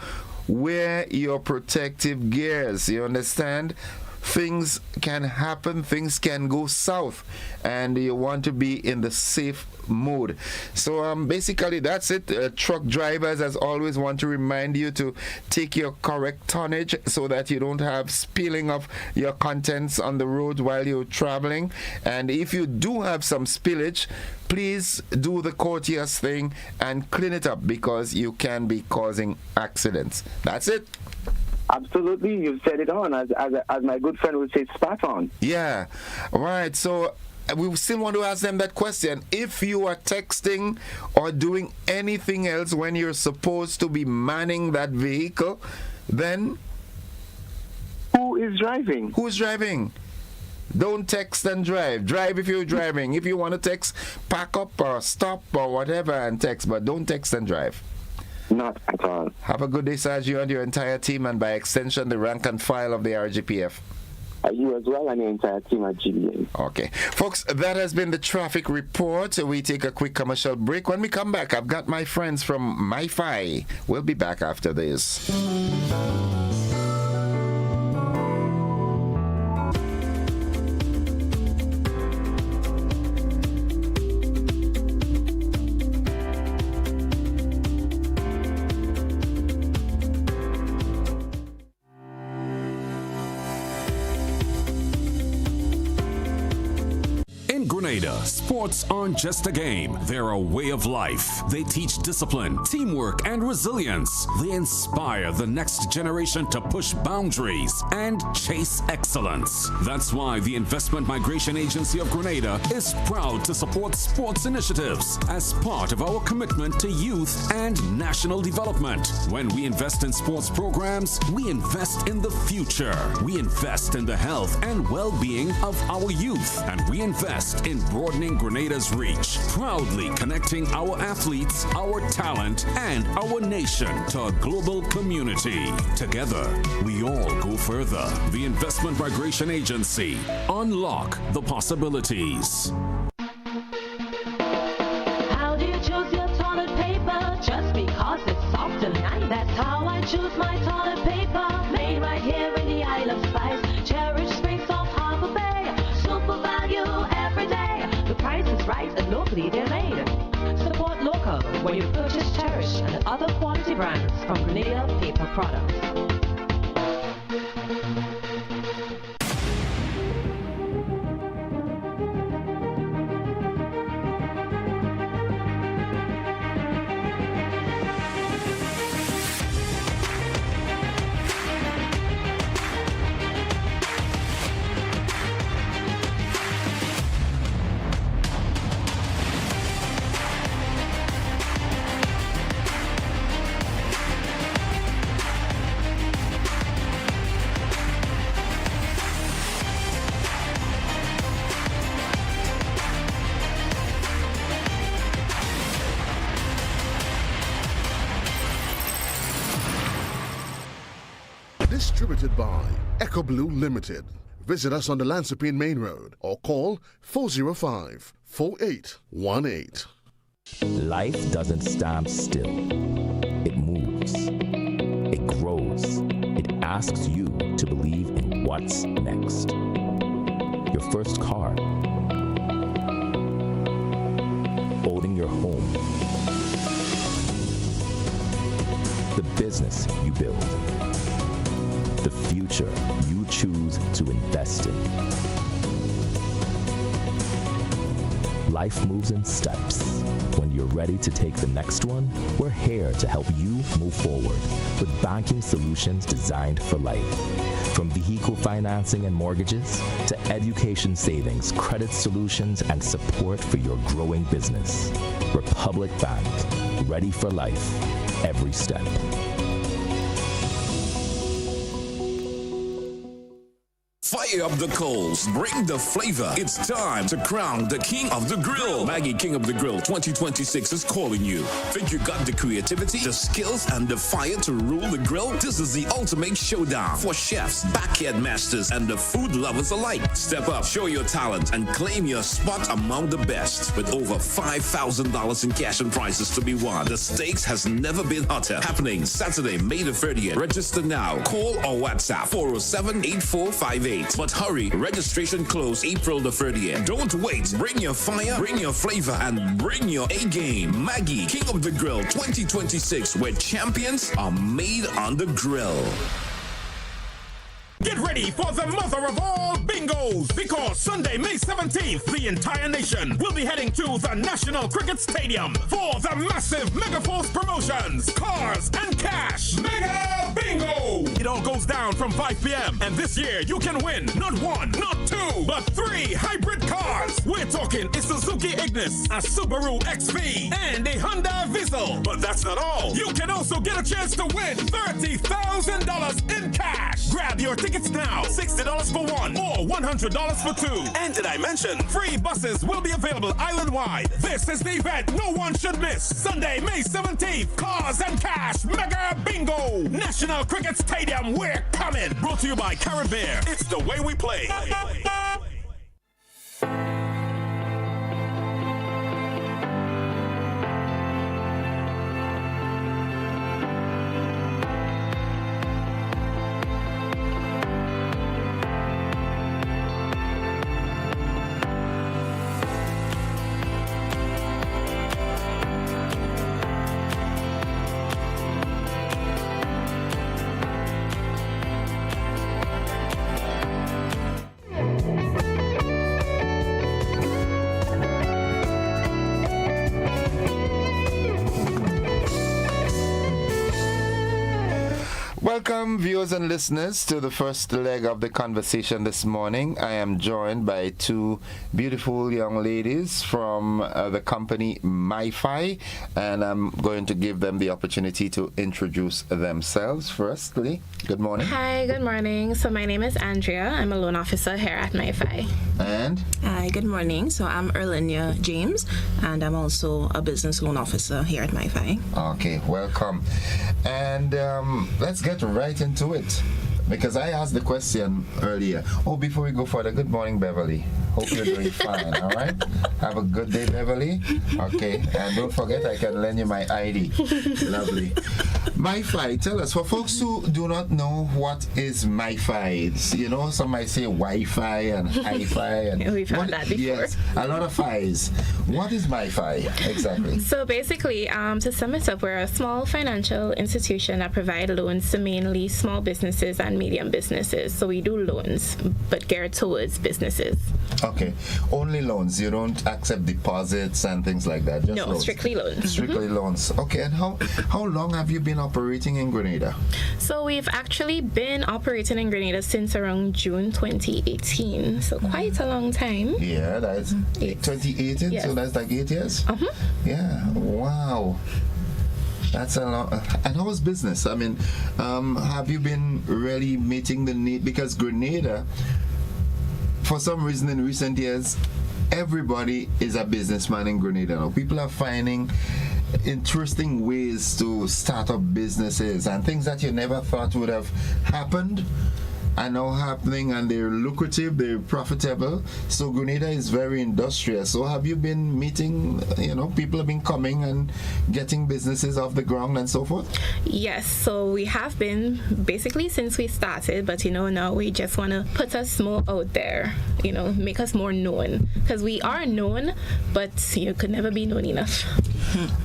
Wear your protective gears, you understand? Things can happen, things can go south, and you want to be in the safe mode. So basically that's it. Truck drivers, as always, want to remind you to take your correct tonnage so that you don't have spilling of your contents on the road while you're traveling. And if you do have some spillage, please do the courteous thing and clean it up, because you can be causing accidents. That's it. Absolutely, you've said it on, as my good friend would say, spot on. Yeah, right. So we still want to ask them that question. If you are texting or doing anything else when you're supposed to be manning that vehicle, then who is driving? Who's driving? Don't text and drive. Drive if you're driving. If you want to text, pack up or stop or whatever and text, but don't text and drive. Not at all. Have a good day, Sarge, you and your entire team, and by extension, the rank and file of the RGPF. You as well, and your entire team at GBA. Okay. Folks, that has been the traffic report. We take a quick commercial break. When we come back, I've got my friends from MiFi. We'll be back after this. Grenada, sports aren't just a game. They're a way of life. They teach discipline, teamwork, and resilience. They inspire the next generation to push boundaries and chase excellence. That's why the Investment Migration Agency of Grenada is proud to support sports initiatives as part of our commitment to youth and national development. When we invest in sports programs, we invest in the future. We invest in the health and well-being of our youth, and we invest in broadening Grenada's reach, proudly connecting our athletes, our talent, and our nation to a global community. Together, we all go further. The Investment Migration Agency. Unlock the possibilities. How do you choose your toilet paper? Just because it's soft and nice. That's how I choose my toilet paper. Made right here in the Isle of Spice. Cherish Spring Soft Harbor Bay. Super value every day. The price is right and locally they're made. Support local when you purchase Cherish and other quality brands from Grenada Paper Products. Distributed by Echo Blue Limited. Visit us on the Lansopine Main Road or call 405-4818. Life doesn't stand still. It moves. It grows. It asks you to believe in what's next. Your first car. Owning your home. The business you build. The future you choose to invest in. Life moves in steps. When you're ready to take the next one, we're here to help you move forward with banking solutions designed for life. From vehicle financing and mortgages to education savings, credit solutions, and support for your growing business. Republic Bank, ready for life, every step. Fire up the coals, bring the flavor. It's time to crown the King of the Grill. Maggie King of the Grill 2026 is calling you. Think you got the creativity, the skills, and the fire to rule the grill? This is the ultimate showdown for chefs, backyard masters, and the food lovers alike. Step up, show your talent, and claim your spot among the best. With over $5,000 in cash and prizes to be won, the stakes has never been hotter. Happening Saturday, May the 30th. Register now. Call or WhatsApp 407-8458. But hurry, registration closed April the 30th. Don't wait. Bring your fire, bring your flavor, and bring your A-game. Maggie, King of the Grill 2026, where champions are made on the grill. Get ready for the mother of all bingos, because Sunday, May 17th, the entire nation will be heading to the National Cricket Stadium for the massive Mega Force promotions, cars and cash. Mega Bingo! It all goes down from 5 p.m. and this year you can win not one, not two, but 3 hybrid cars. We're talking a Suzuki Ignis, a Subaru XV, and a Honda Vizzle. But that's not all. You can also get a chance to win $30,000 in cash. Grab your tickets now, $60 for one or $100 for two. And did I mention free buses will be available island-wide? This is the event no one should miss. Sunday, May 17th, cars and cash Mega Bingo. National Cricket Stadium, we're coming. Brought to you by Caribbean. It's the way we play. Welcome, viewers and listeners, to the first leg of the conversation this morning. I am joined by two beautiful young ladies from the company MiFi, and I'm going to give them the opportunity to introduce themselves. Firstly, good morning. Hi, good morning. So my name is Andrea. I'm a loan officer here at MiFi. And? Hi, good morning. So I'm Erlinia James, and I'm also a business loan officer here at MiFi. Okay, welcome. And let's get right into it, because I asked the question earlier. Oh, before we go further, good morning, Beverly. Hope you're doing fine, all right? Have a good day, Beverly. Okay, and don't forget I can lend you my ID. Lovely. MiFi, tell us, for folks who do not know what is MiFi, you know, some might say Wi-Fi and Hi-Fi. And we've had that before. Yes, a lot of Fi's. What is MiFi exactly? So basically, to sum it up, we're a small financial institution that provide loans to mainly small businesses and medium businesses. So we do loans, but geared towards businesses. Okay, only loans. You don't accept deposits and things like that. Just no, loans. Strictly loans. Strictly loans. Okay, and how long have you been operating in Grenada? So we've actually been operating in Grenada since around June 2018. So quite a long time. Yeah, that's 2018. Yes. So that's like 8 years. Yeah. Wow. That's a lot. And how was business? I mean, have you been really meeting the need? Because Grenada, for some reason in recent years, everybody is a businessman in Grenada now. People are finding interesting ways to start up businesses, and things that you never thought would have happened are now happening, and they're lucrative, they're profitable. So Grenada is very industrious. So have you been meeting, you know, people have been coming and getting businesses off the ground and so forth? Yes, so we have been basically since we started, but you know, now we just want to put us more out there, you know, make us more known, because we are known, but you could never be known enough.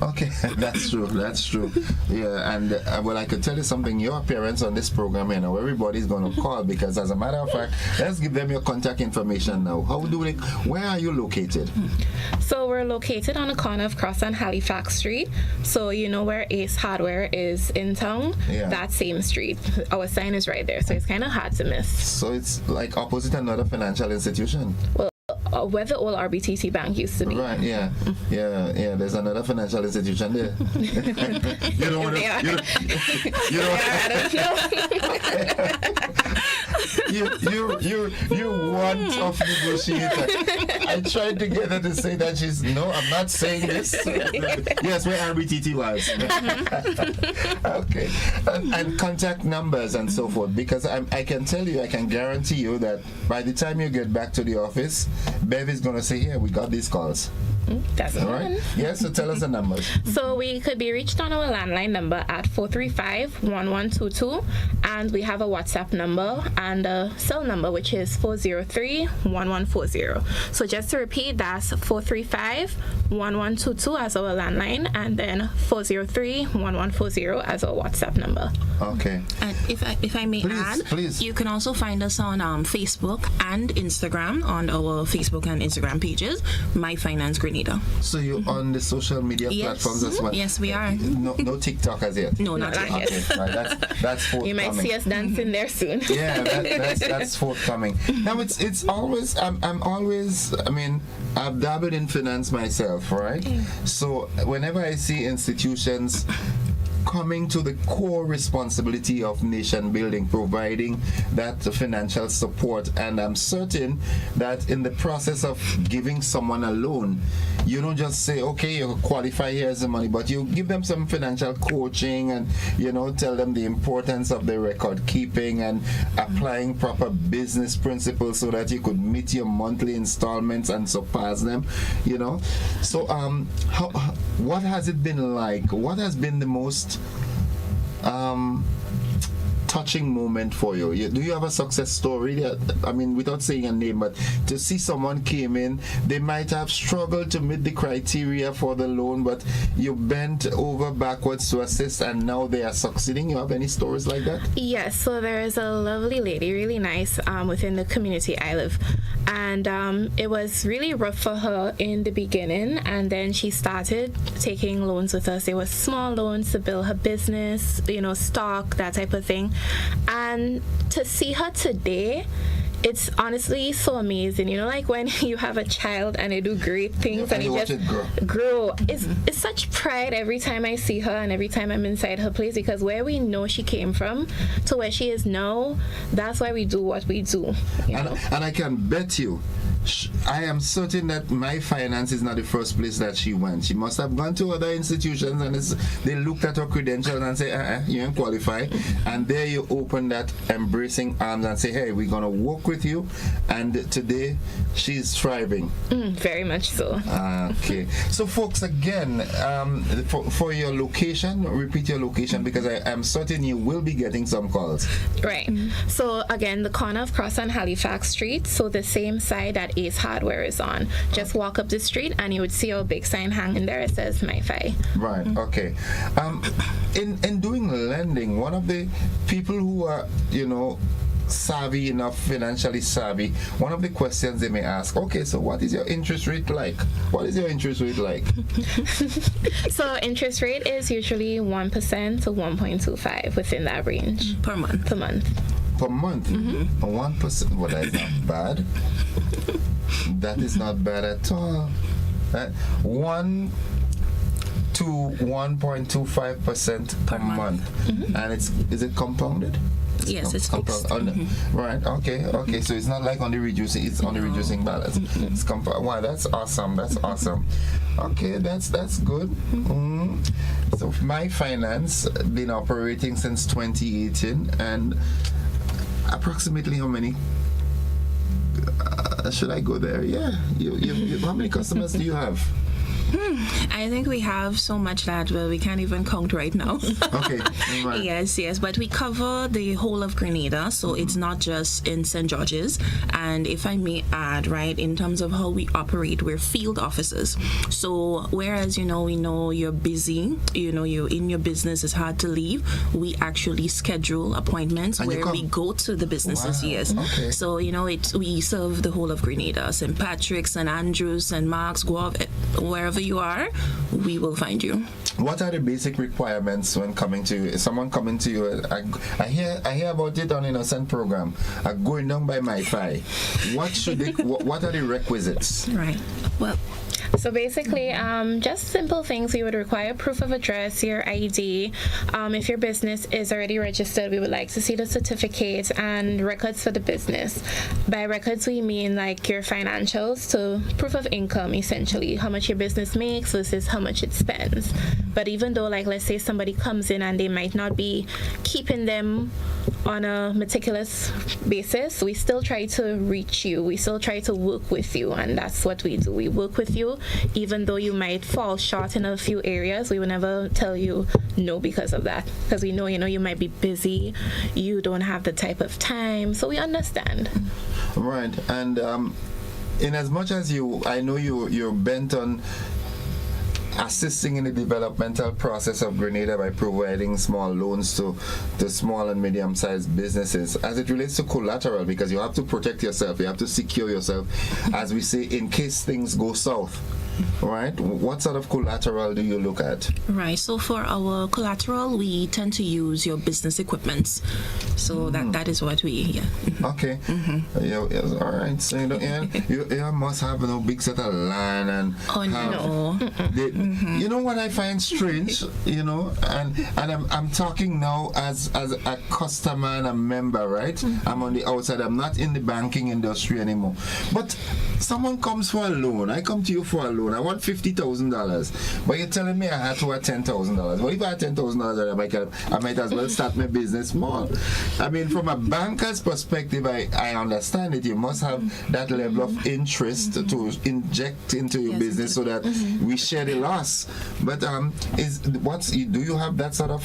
Okay, that's true. Yeah, and well, I could tell you something, your appearance on this program, you know, everybody's going to call, because as a matter of fact, let's give them your contact information now. Where are you located? So we're located on the corner of Cross and Halifax Street. So you know where Ace Hardware is in town? Yeah. That same street. Our sign is right there, so it's kind of hard to miss. So it's like opposite another financial institution? Well, where the old RBTC Bank used to be. Right, yeah. There's another financial institution there. You don't want to. I don't know. You're one tough negotiator. I tried to get her to say that no, I'm not saying this. Yes, where RBTT was. Okay, and contact numbers and so forth, because I can tell you, I can guarantee you that by the time you get back to the office, Bev is going to say, here, we got these calls. That's all right. Yeah, so tell us the numbers. So we could be reached on our landline number at 435-1122, and we have a WhatsApp number and a cell number, which is 403-1140. So just to repeat, that's 435-1122 as our landline, and then 403-1140 as our WhatsApp number. Okay. And if I may add, you can also find us on Facebook and Instagram, on our Facebook and Instagram pages, My Finance Grenada. So you're on the social media platforms as well? Yes, we are. No TikTok as yet? No, not yet. Okay, right, that's forthcoming. You might see us dancing there soon. Yeah, that's forthcoming. Now it's always, I'm always, I mean, I've dabbled in finance myself, right? So whenever I see institutions coming to the core responsibility of nation building, providing that financial support, and I'm certain that in the process of giving someone a loan, you don't just say, okay, you qualify, here's the money, but you give them some financial coaching and, you know, tell them the importance of the record keeping and applying proper business principles so that you could meet your monthly installments and surpass them, you know. So what has it been like? What has been the most touching moment for you? Do you have a success story that, I mean, without saying a name, but to see someone came in, they might have struggled to meet the criteria for the loan, but you bent over backwards to assist, and now they are succeeding? You have any stories like that? Yes, so there is a lovely lady, really nice, within the community I live. And it was really rough for her in the beginning, and then she started taking loans with us. They were small loans to build her business, stock, that type of thing. And to see her today, it's honestly so amazing. Like when you have a child and they do great things and you just grow. It's such pride every time I see her and every time I'm inside her place, because where we know she came from to where she is now, that's why we do what we do. And I can bet you, I am certain that My Finance is not the first place that she went. She must have gone to other institutions and they looked at her credentials and say, you ain't qualified. And there you open that embracing arms and say, hey, we're going to work with you. And today, she's thriving. Very much so. Okay. So, folks, again, for your location, repeat your location, because I am certain you will be getting some calls. Right. So, again, the corner of Cross and Halifax Street, so the same side that Ace Hardware is on. Just walk up the street and you would see a big sign hanging there. It says MyFi. Right. Okay. In doing lending, one of the people who are, savvy enough, financially savvy, one of the questions they may ask, okay, so what is your interest rate like? What is your interest rate like? So interest rate is usually 1% to 1.25 within that range. Per month. Per month. Per month? 1%. Well, that is not bad. That is not bad at all. 1 to 1.25% per month. And is it compounded? Yes, it's fixed. Right. Okay. So it's not like on the reducing. It's on the reducing balance. It's wow, that's awesome. Okay, that's good. So My Finance been operating since 2018, and approximately how many? Should I go there? Yeah. You how many customers do you have? I think we have so much that we can't even count right now. Okay. Right. Yes, but we cover the whole of Grenada, so it's not just in St. George's. And if I may add, right, in terms of how we operate, we're field officers. So whereas, we know you're busy, you're in your business, it's hard to leave, we actually schedule appointments and where we go to the businesses. Wow. Yes. Okay. So, we serve the whole of Grenada, St. Patrick's, St. Andrews, St. Mark's, Guave, wherever you are, we will find you. What are the basic requirements when coming to you? Is someone coming to you? I hear about it on Innocent program. Going down by MyFi. What are the requisites? Right. Well, so basically, just simple things. We would require proof of address, your ID. If your business is already registered, we would like to see the certificate and records for the business. By records, we mean like your financials, so proof of income, essentially, how much your business makes versus how much it spends. But even though, like, let's say somebody comes in and they might not be keeping them on a meticulous basis, we still try to reach you. We still try to work with you, and that's what we do. We work with you, even though you might fall short in a few areas. We will never tell you no because of that, because we know, you might be busy, you don't have the type of time, so we understand. Right. And in as much as I know you're bent on assisting in the developmental process of Grenada by providing small loans to small and medium-sized businesses as it relates to collateral, because you have to protect yourself, you have to secure yourself, as we say, in case things go south. Right? What sort of collateral do you look at? Right. So for our collateral, we tend to use your business equipments. So that is what we, Okay. All right. So you must have a big set of land and. Oh no. You know what I find strange? And I'm talking now as a customer and a member, right? I'm on the outside. I'm not in the banking industry anymore. But someone comes for a loan. I come to you for a loan. I want $50,000, but you're telling me I have to have $10,000. Well, if I had $10,000, I might as well start my business small. I mean, from a banker's perspective, I understand it. You must have that level of interest to inject into your business so that we share the loss. But do you have that sort of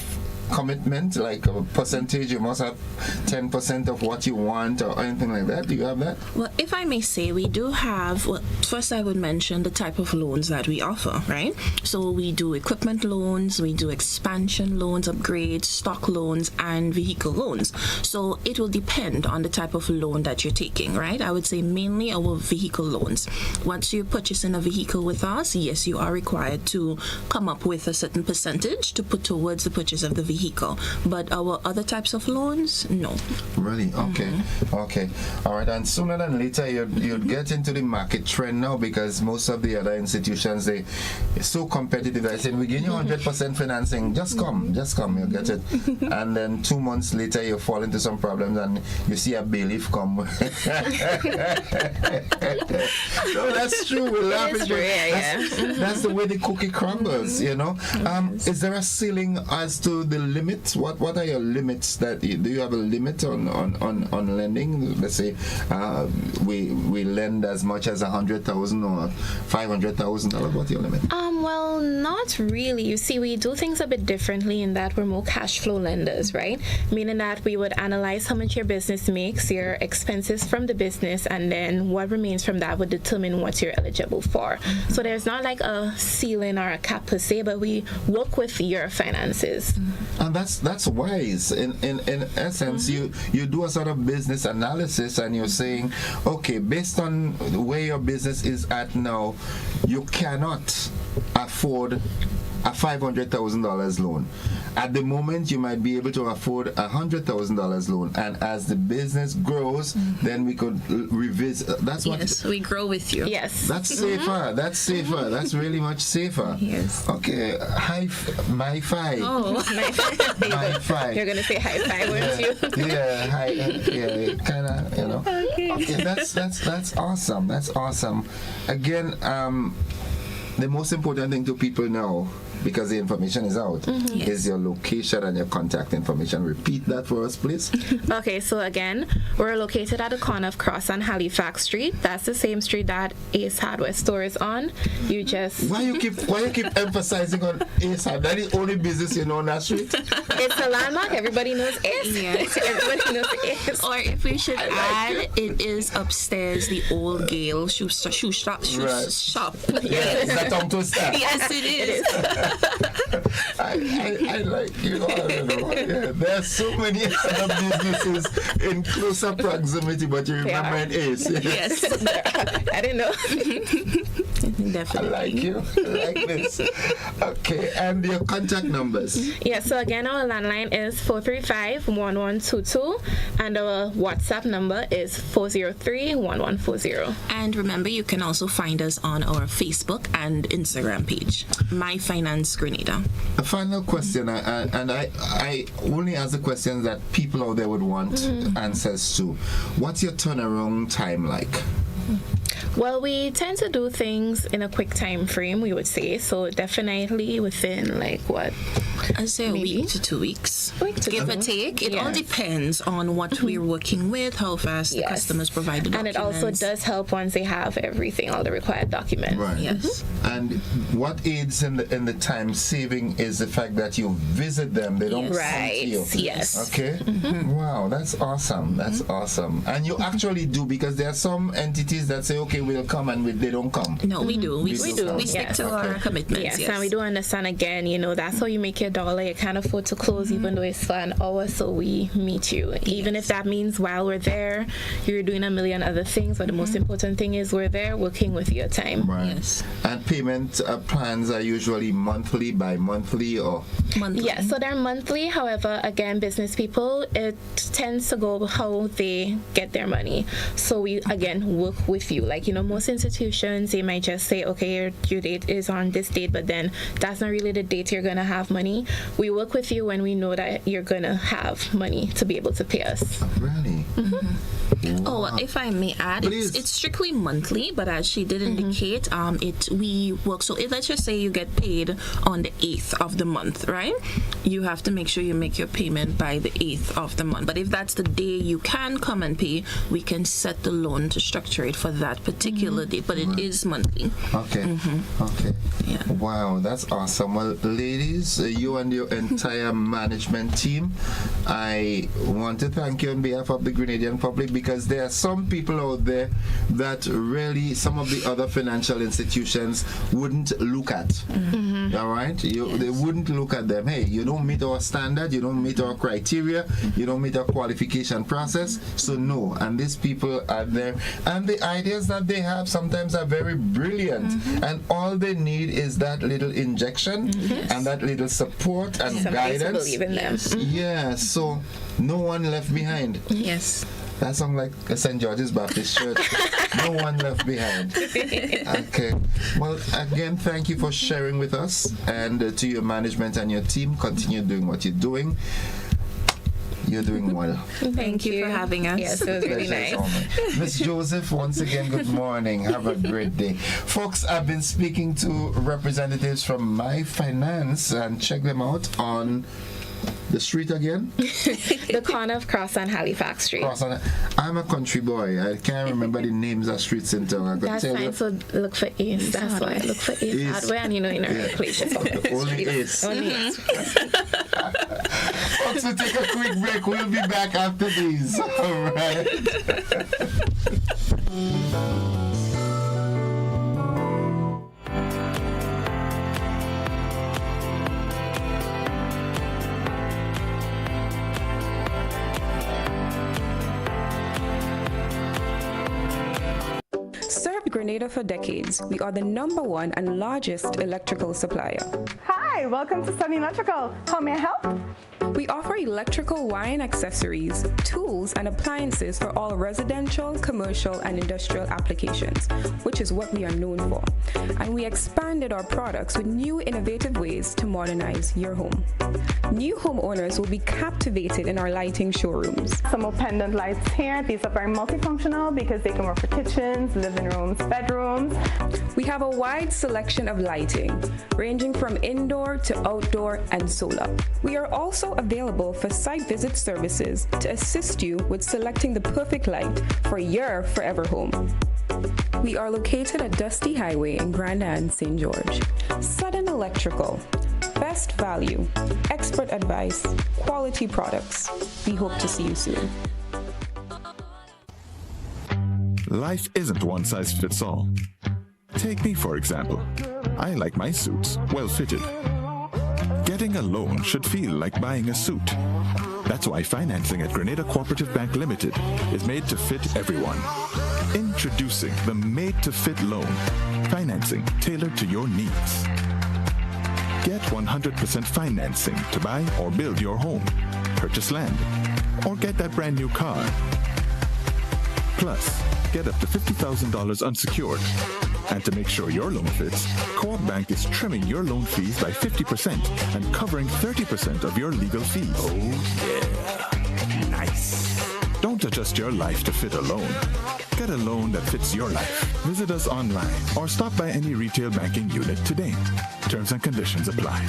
commitment, like a percentage? You must have 10% of what you want or anything like that. Do you have that? Well, if I may say, we do have, well, first I would mention the type of loans that we offer, right? So we do equipment loans, we do expansion loans, upgrades, stock loans, and vehicle loans. So it will depend on the type of loan that you're taking, right? I would say mainly our vehicle loans. Once you're purchasing a vehicle with us, yes, you are required to come up with a certain percentage to put towards the purchase of the vehicle. But our other types of loans, no. Really? Okay. Okay. All right. And sooner than later, you'd get into the market trend now, because most of the other institutions, they're so competitive. I said, we give you 100% financing. Just come. You'll get it. And then 2 months later, you fall into some problems and you see a bailiff come. No, that's true. We laugh at it. That's the way the cookie crumbles, you know. Is there a ceiling as to the limits? What are your limits? Do you have a limit on lending? Let's say we lend as much as $100,000 or $500,000. What's your limit? Well, not really. You see, we do things a bit differently in that we're more cash flow lenders, right? Meaning that we would analyze how much your business makes, your expenses from the business, and then what remains from that would determine what you're eligible for. So there's not like a ceiling or a cap per se, but we work with your finances. And that's wise. In essence, you do a sort of business analysis and you're saying, okay, based on where your business is at now, you cannot afford a $500,000 loan. At the moment, you might be able to afford a $100,000 loan, and as the business grows, then we could revisit. That's what. Yes, we grow with you. Yes. That's safer. That's safer. That's really much safer. Yes. Okay. My five. Oh, my five. You're gonna say high five, weren't you? Yeah. Yeah. Kind of. You know. Okay. That's awesome. That's awesome. Again, the most important thing to people now, because the information is out, is your location and your contact information. Repeat that for us, please. Okay, so again, we're located at the corner of Cross and Halifax Street. That's the same street that Ace Hardware store is on. You just... Why you keep emphasizing on Ace Hardware? That is the only business you know on that street? It's a landmark. Everybody knows Ace. Yes. Everybody knows Ace. Or if we should add, it is upstairs, the old Gale shoe shop. Yeah, is that tongue twister? Yes, it is. I like, you know, I don't know. Yeah, there's so many other businesses in closer proximity, but you remember an Ace. Yes. I didn't know. Definitely. I like you. I like this. Okay, and your contact numbers. Yeah, so again, our landline is 435-1122, and our WhatsApp number is 403-1140. And remember, you can also find us on our Facebook and Instagram page, My Finance Grenada. A final question, and I only ask the questions that people out there would want answers to. What's your turnaround time like? Well, we tend to do things in a quick time frame, we would say. So definitely within like what? I'd say a week to 2 weeks. Give or take. It all depends on what we're working with, how fast the customers provide the documents. And it also does help once they have everything, all the required documents. Right. Yes. And what aids in the time saving is the fact that you visit them. They don't come to you. Yes. Okay. Wow, that's awesome. That's awesome. And you actually do, because there are some entities that say, okay, we'll come, and they don't come. No, we do. We do. We stick to our commitments. Yes, and we do understand, again, you know, that's how you make your dollar. You can't afford to close even though it's for an hour, so we meet you. Even if that means while we're there, you're doing a million other things, but the most important thing is we're there working with your time. Right. Yes. And payment plans are usually monthly, bi-monthly, or? Monthly. Yeah, so they're monthly. However, again, business people, it tends to go how they get their money. So we, again, work with you. Like, you know, most institutions, they might just say, okay, your due date is on this date, but then that's not really the date you're going to have money. We work with you when we know that you're going to have money to be able to pay us. Really? Oh, if I may add, it's strictly monthly, but as she did indicate, we work. So let's just say you get paid on the 8th of the month, right? You have to make sure you make your payment by the 8th of the month. But if that's the day you can come and pay, we can set the loan to structure it for that particular date. But it is monthly. Okay. Okay. Yeah. Wow, that's awesome. Well, ladies, you and your entire management team, I want to thank you on behalf of the Grenadian public, because there are some people out there that really some of the other financial institutions wouldn't look at. All right? They wouldn't look at them. Hey, you don't meet our standard, you don't meet our criteria, you don't meet our qualification process, so no. And these people are there, and the ideas that they have sometimes are very brilliant, and all they need is that little injection and that little support and Somebody to guidance. believe in them. Yeah, so no one left behind. Yes. That sounds like a St. George's Baptist Church. No one left behind. Okay. Well, again, thank you for sharing with us, and to your management and your team, continue doing what you're doing. You're doing well. Thank you for having us. Yes, it was really nice. Miss Joseph, once again, good morning. Have a great day. Folks, I've been speaking to representatives from My Finance, and check them out on the street again? The corner of Cross and Halifax Street. I'm a country boy. I can't remember the names of streets in town. That's fine. So look for East. That's why. Look for East Hardware, and you know in a place. Only East. Only East. Folks, we'll take a quick break. We'll be back after these. All right. Served Grenada for decades, we are the #1 and largest electrical supplier. Hi, welcome to Sunny Electrical. How may I help? We offer electrical wire accessories, tools, and appliances for all residential, commercial, and industrial applications, which is what we are known for. And we expanded our products with new innovative ways to modernize your home. New homeowners will be captivated in our lighting showrooms. Some pendant lights here. These are very multifunctional because they can work for kitchens, living rooms, bedrooms. We have a wide selection of lighting, ranging from indoor to outdoor and solar. We are also available for site visit services to assist you with selecting the perfect light for your forever home. We are located at Dusty Highway in Grenada, St. George. Sudden Electrical. Best value, expert advice, quality products. We hope to see you soon. Life isn't one size fits all. Take me, for example. I like my suits well fitted. Getting a loan should feel like buying a suit. That's why financing at Grenada Cooperative Bank Limited is made to fit everyone. Introducing the Made to Fit loan, financing tailored to your needs. Get 100% financing to buy or build your home, purchase land, or get that brand new car. Plus, get up to $50,000 unsecured. And to make sure your loan fits, Co-op Bank is trimming your loan fees by 50% and covering 30% of your legal fees. Oh yeah, nice. Don't adjust your life to fit a loan. Get a loan that fits your life. Visit us online or stop by any retail banking unit today. Terms and conditions apply.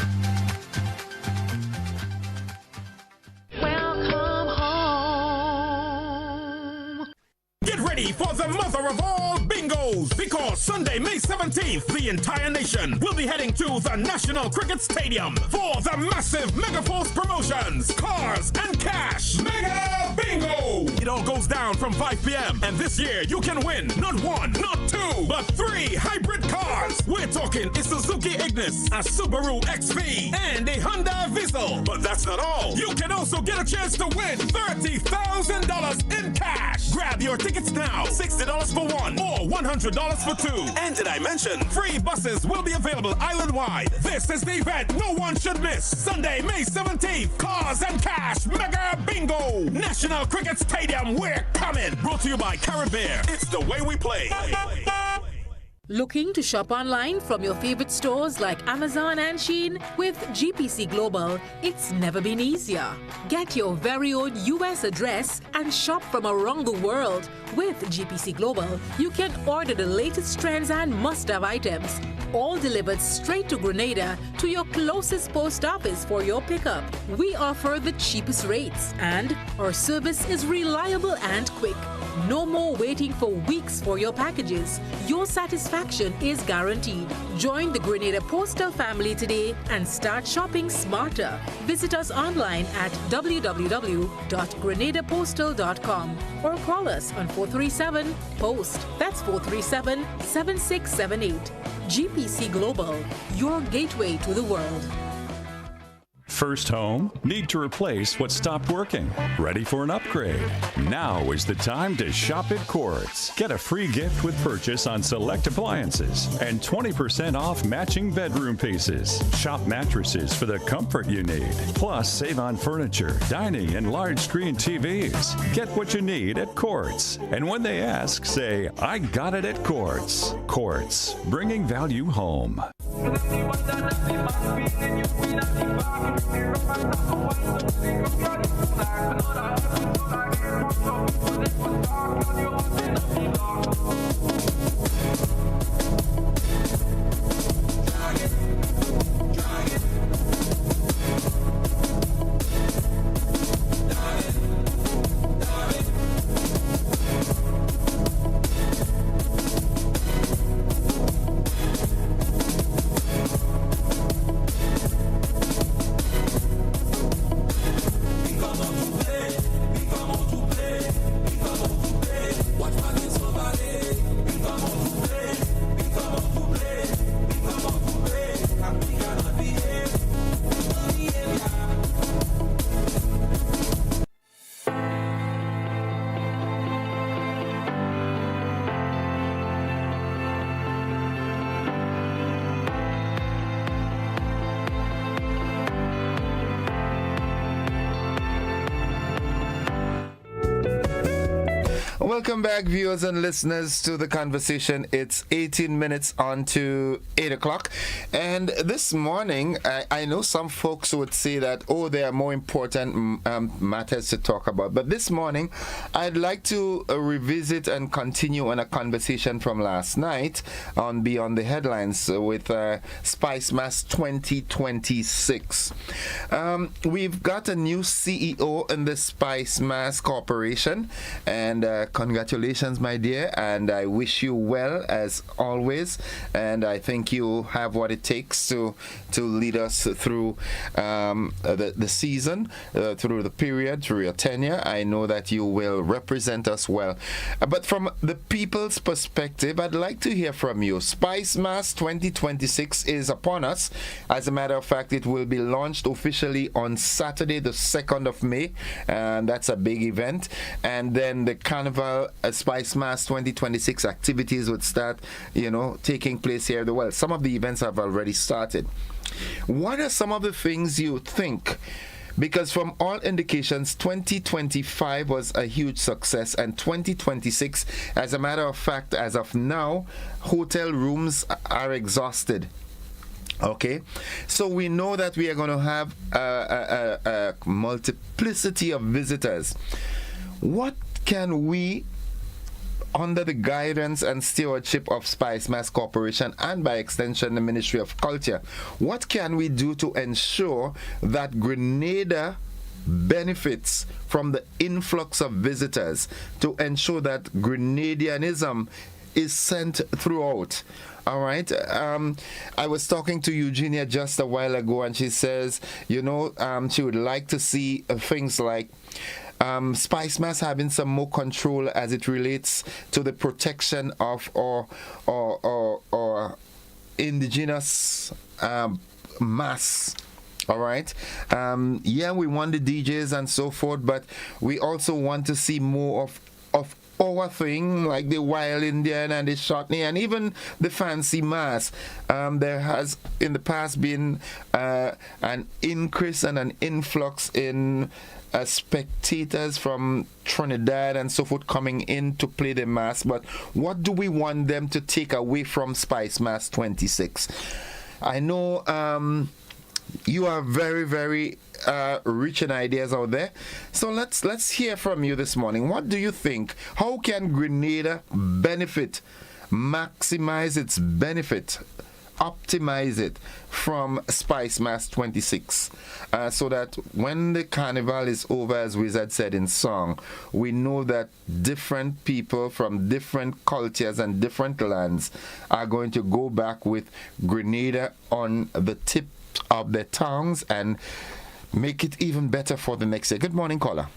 For the mother of all bingos, because Sunday, May 17th, the entire nation will be heading to the National Cricket Stadium for the massive Mega Force promotions, cars and cash. Mega Bingo! It all goes down from 5 p.m. and this year you can win not 1, not 2, but 3 hybrid cars. We're talking a Suzuki Ignis, a Subaru XV, and a Honda Vissel. But that's not all. You can also get a chance to win $30,000 in cash. Grab your tickets now. $60 for one or $100 for two. And did I mention free buses will be available island-wide? This is the event no one should miss. Sunday, May 17th. Cars and cash Mega Bingo. National Cricket Stadium, we're coming. Brought to you by Caribbean. It's the way we play. Looking to shop online from your favorite stores like Amazon and Shein? With GPC Global, it's never been easier. Get your very own US address and shop from around the world. With GPC Global, you can order the latest trends and must-have items, all delivered straight to Grenada to your closest post office for your pickup. We offer the cheapest rates, and our service is reliable and quick. No more waiting for weeks for your packages. Your satisfaction is guaranteed. Join the Grenada Postal family today and start shopping smarter. Visit us online at www.grenadapostal.com or call us on 437-POST. That's 437-7678. GPC Global, your gateway to the world. First home? Need to replace what stopped working? Ready for an upgrade? Now is the time to shop at Quartz. Get a free gift with purchase on select appliances and 20% off matching bedroom pieces. Shop mattresses for the comfort you need. Plus, save on furniture, dining, and large screen TVs. Get what you need at Quartz. And when they ask, say, I got it at Quartz. Quartz, bringing value home. Welcome back, viewers and listeners, to the conversation. It's 18 minutes on to 8 o'clock. And this morning, I know some folks would say that, oh, there are more important matters to talk about. But this morning, I'd like to revisit and continue on a conversation from last night on Beyond the Headlines with Spice Mass 2026. We've got a new CEO in the Spice Mass Corporation, and congratulations, my dear, and I wish you well as always, and I think you have what it takes to lead us through the season, through the period, through your tenure. I know that you will represent us well. But from the people's perspective, I'd like to hear from you. Spice Mass 2026 is upon us. As a matter of fact, it will be launched officially on Saturday, the 2nd of May, and that's a big event. And then the Carnival Spice Mass 2026 activities would start, taking place here. Well, some of the events have already started. What are some of the things you think? Because from all indications, 2025 was a huge success, and 2026, as a matter of fact, as of now, hotel rooms are exhausted. Okay, so we know that we are going to have a multiplicity of visitors. What can we, under the guidance and stewardship of Spice Mass Corporation and by extension the Ministry of Culture, what can we do to ensure that Grenada benefits from the influx of visitors, to ensure that Grenadianism is sent throughout? All right. I was talking to Eugenia just a while ago, and she says, she would like to see things like Spice Mass having some more control as it relates to the protection of our indigenous mass. All right. We want the DJs and so forth, but we also want to see more of our thing, like the wild Indian and the shotney and even the fancy mass. There has in the past been an increase and an influx in spectators from Trinidad and so forth coming in to play the mass. But what do we want them to take away from Spice Mass 26? I know you are very, very rich in ideas out there. So let's hear from you this morning. What do you think? How can Grenada benefit, maximize its benefit, optimize it from Spice Mass 26 so that when the carnival is over, as Wizard said in song, we know that different people from different cultures and different lands are going to go back with Grenada on the tip of their tongues and make it even better for the next year. Good morning, caller.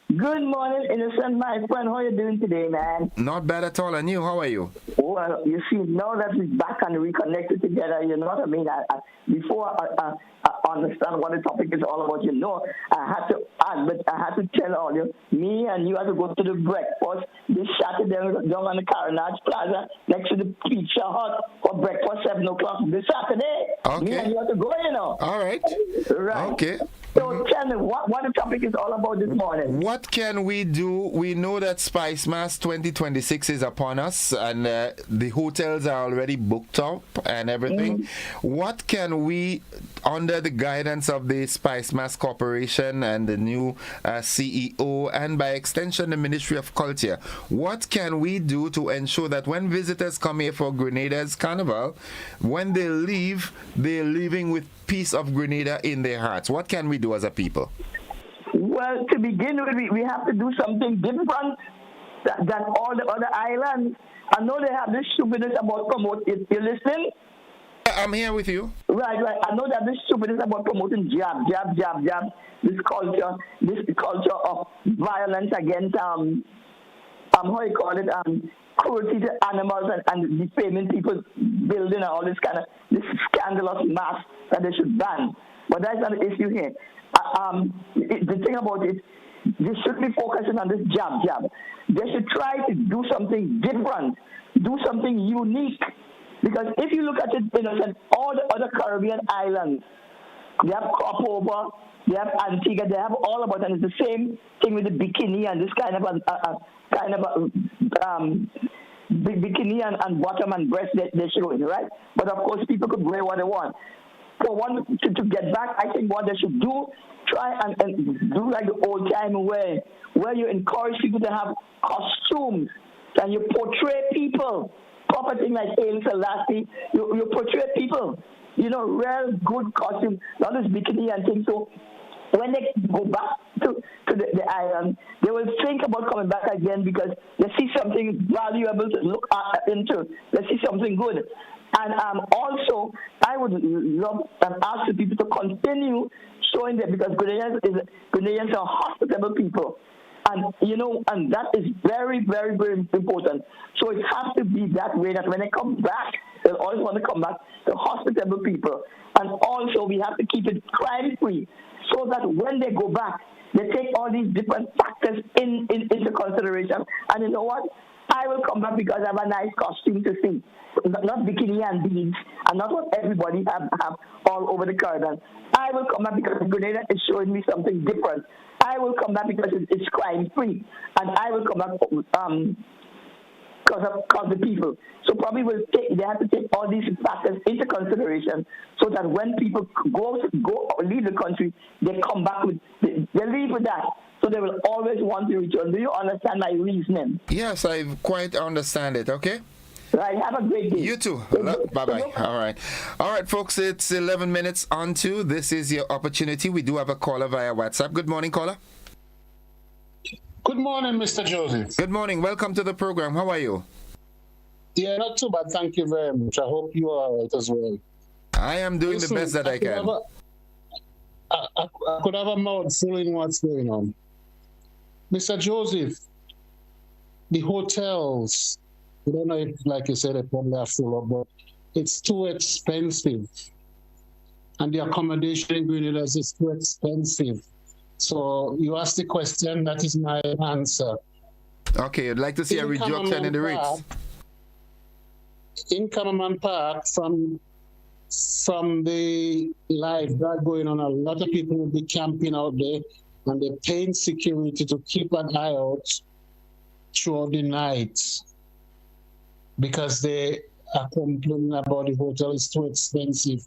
Good morning, innocent my friend. How are you doing today, man? Not bad at all. And you, how are you? Well, you see, now that we're back and reconnected together, you know what I mean? Before I understand what the topic is all about, I had to add, but I had to tell all you, me and you had to go to the breakfast this Saturday down on the Carnage Plaza next to the Pizza Hut for breakfast 7 o'clock this Saturday. Okay. Me and you had to go, All right. Right. Okay. So tell me what the topic is all about this morning. What can we do? We know that Spice Mass 2026 is upon us and the hotels are already booked up and everything. What can we, under the guidance of the Spice Mass Corporation and the new CEO and by extension the Ministry of Culture, what can we do to ensure that when visitors come here for Grenada's Carnival, when they leave, they're leaving with peace of Grenada in their hearts? What can we do as a people? Well, to begin with, we have to do something different than all the other islands. I know they have this stupidness about promoting. You listening? I'm here with you. Right. I know that this stupidness about promoting jab. This culture of violence against how you call it, cruelty to animals and defaming people's building and all this kind of this scandalous mass that they should ban. But that's not the issue here. The thing about it, they should be focusing on this jab. They should try to do something different, do something unique. Because if you look at it, all the other Caribbean islands, they have Cropover, they have Antigua, they have all of it, and it's the same thing with the bikini and this kind of bikini and bottom and breast they're showing, right? But of course, people could wear what they want. For one, to get back, I think what they should do, try and do like the old time way, where you encourage people to have costumes and you portray people. Proper thing like Haile Selassie, you portray people, real good costume, not this bikini and things. So when they go back to the island, they will think about coming back again because they see something valuable to look into. They see something good. And also, I would love and ask the people to continue showing that because Grenadians are hospitable people. And, and that is very, very, very important. So it has to be that way that when they come back, they'll always want to come back to hospitable people. And also, we have to keep it crime-free so that when they go back, they take all these different factors into consideration. And you know what? I will come back because I have a nice costume to see. Not bikini and beads, and not what everybody have all over the Caribbean. I will come back because Grenada is showing me something different. I will come back because it's crime-free. And I will come back because the people. So probably they have to take all these factors into consideration so that when people go or leave the country, they come back they leave with that. So they will always want to return. Do you understand my reasoning? Yes, I quite understand it. Okay. Right, have a great day. You too. Bye-bye. All right, folks, it's 11 minutes on to. This is your opportunity. We do have a caller via WhatsApp. Good morning, caller. Good morning, Mr. Joseph. Good morning. Welcome to the program. How are you? Yeah, not too bad. Thank you very much. I hope you are all right as well. I am doing the best that I can. I could have a mouthful in what's going on. Mr. Joseph, the hotels, I don't know if, like you said, they probably are full up, but it's too expensive. And the accommodation in Grenada is too expensive. So you asked the question, that is my answer. Okay, you'd like to see a reduction in the rates? In Cameraman Park, from the live that going on, a lot of people will be camping out there, and they're paying security to keep an eye out throughout the night because they are complaining about the hotel is too expensive.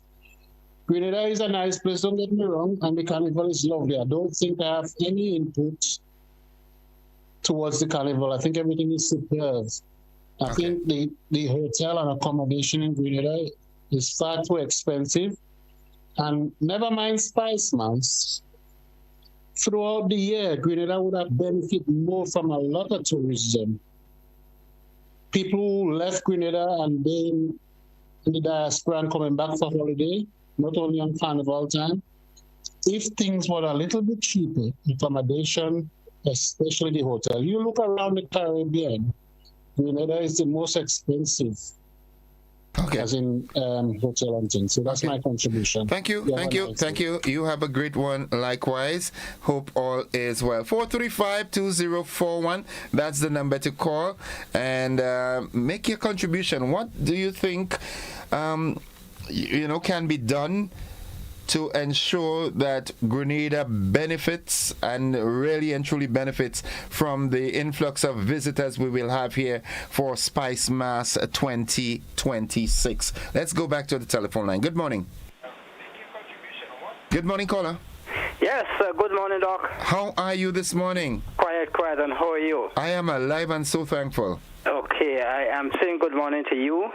Grenada is a nice place, don't get me wrong, and the carnival is lovely. I don't think I have any input towards the carnival. I think everything is superb. I think the hotel and accommodation in Grenada is far too expensive. And never mind Spice Months. Throughout the year, Grenada would have benefited more from a lot of tourism. People who left Grenada and then in the diaspora and coming back for holiday, not only on carnival time. If things were a little bit cheaper, accommodation, especially the hotel. You look around the Caribbean, Grenada is the most expensive. As in hotel and things. So that's my contribution. Thank you. You have a great one likewise. Hope all is well. 435-2041. That's the number to call and make your contribution. What do you think can be done to ensure that Grenada benefits and really and truly benefits from the influx of visitors we will have here for Spice Mass 2026. Let's go back to the telephone line. Good morning. Good morning, caller. Yes, good morning, Doc. How are you this morning? Quiet, and how are you? I am alive and so thankful. Okay, I am saying good morning to you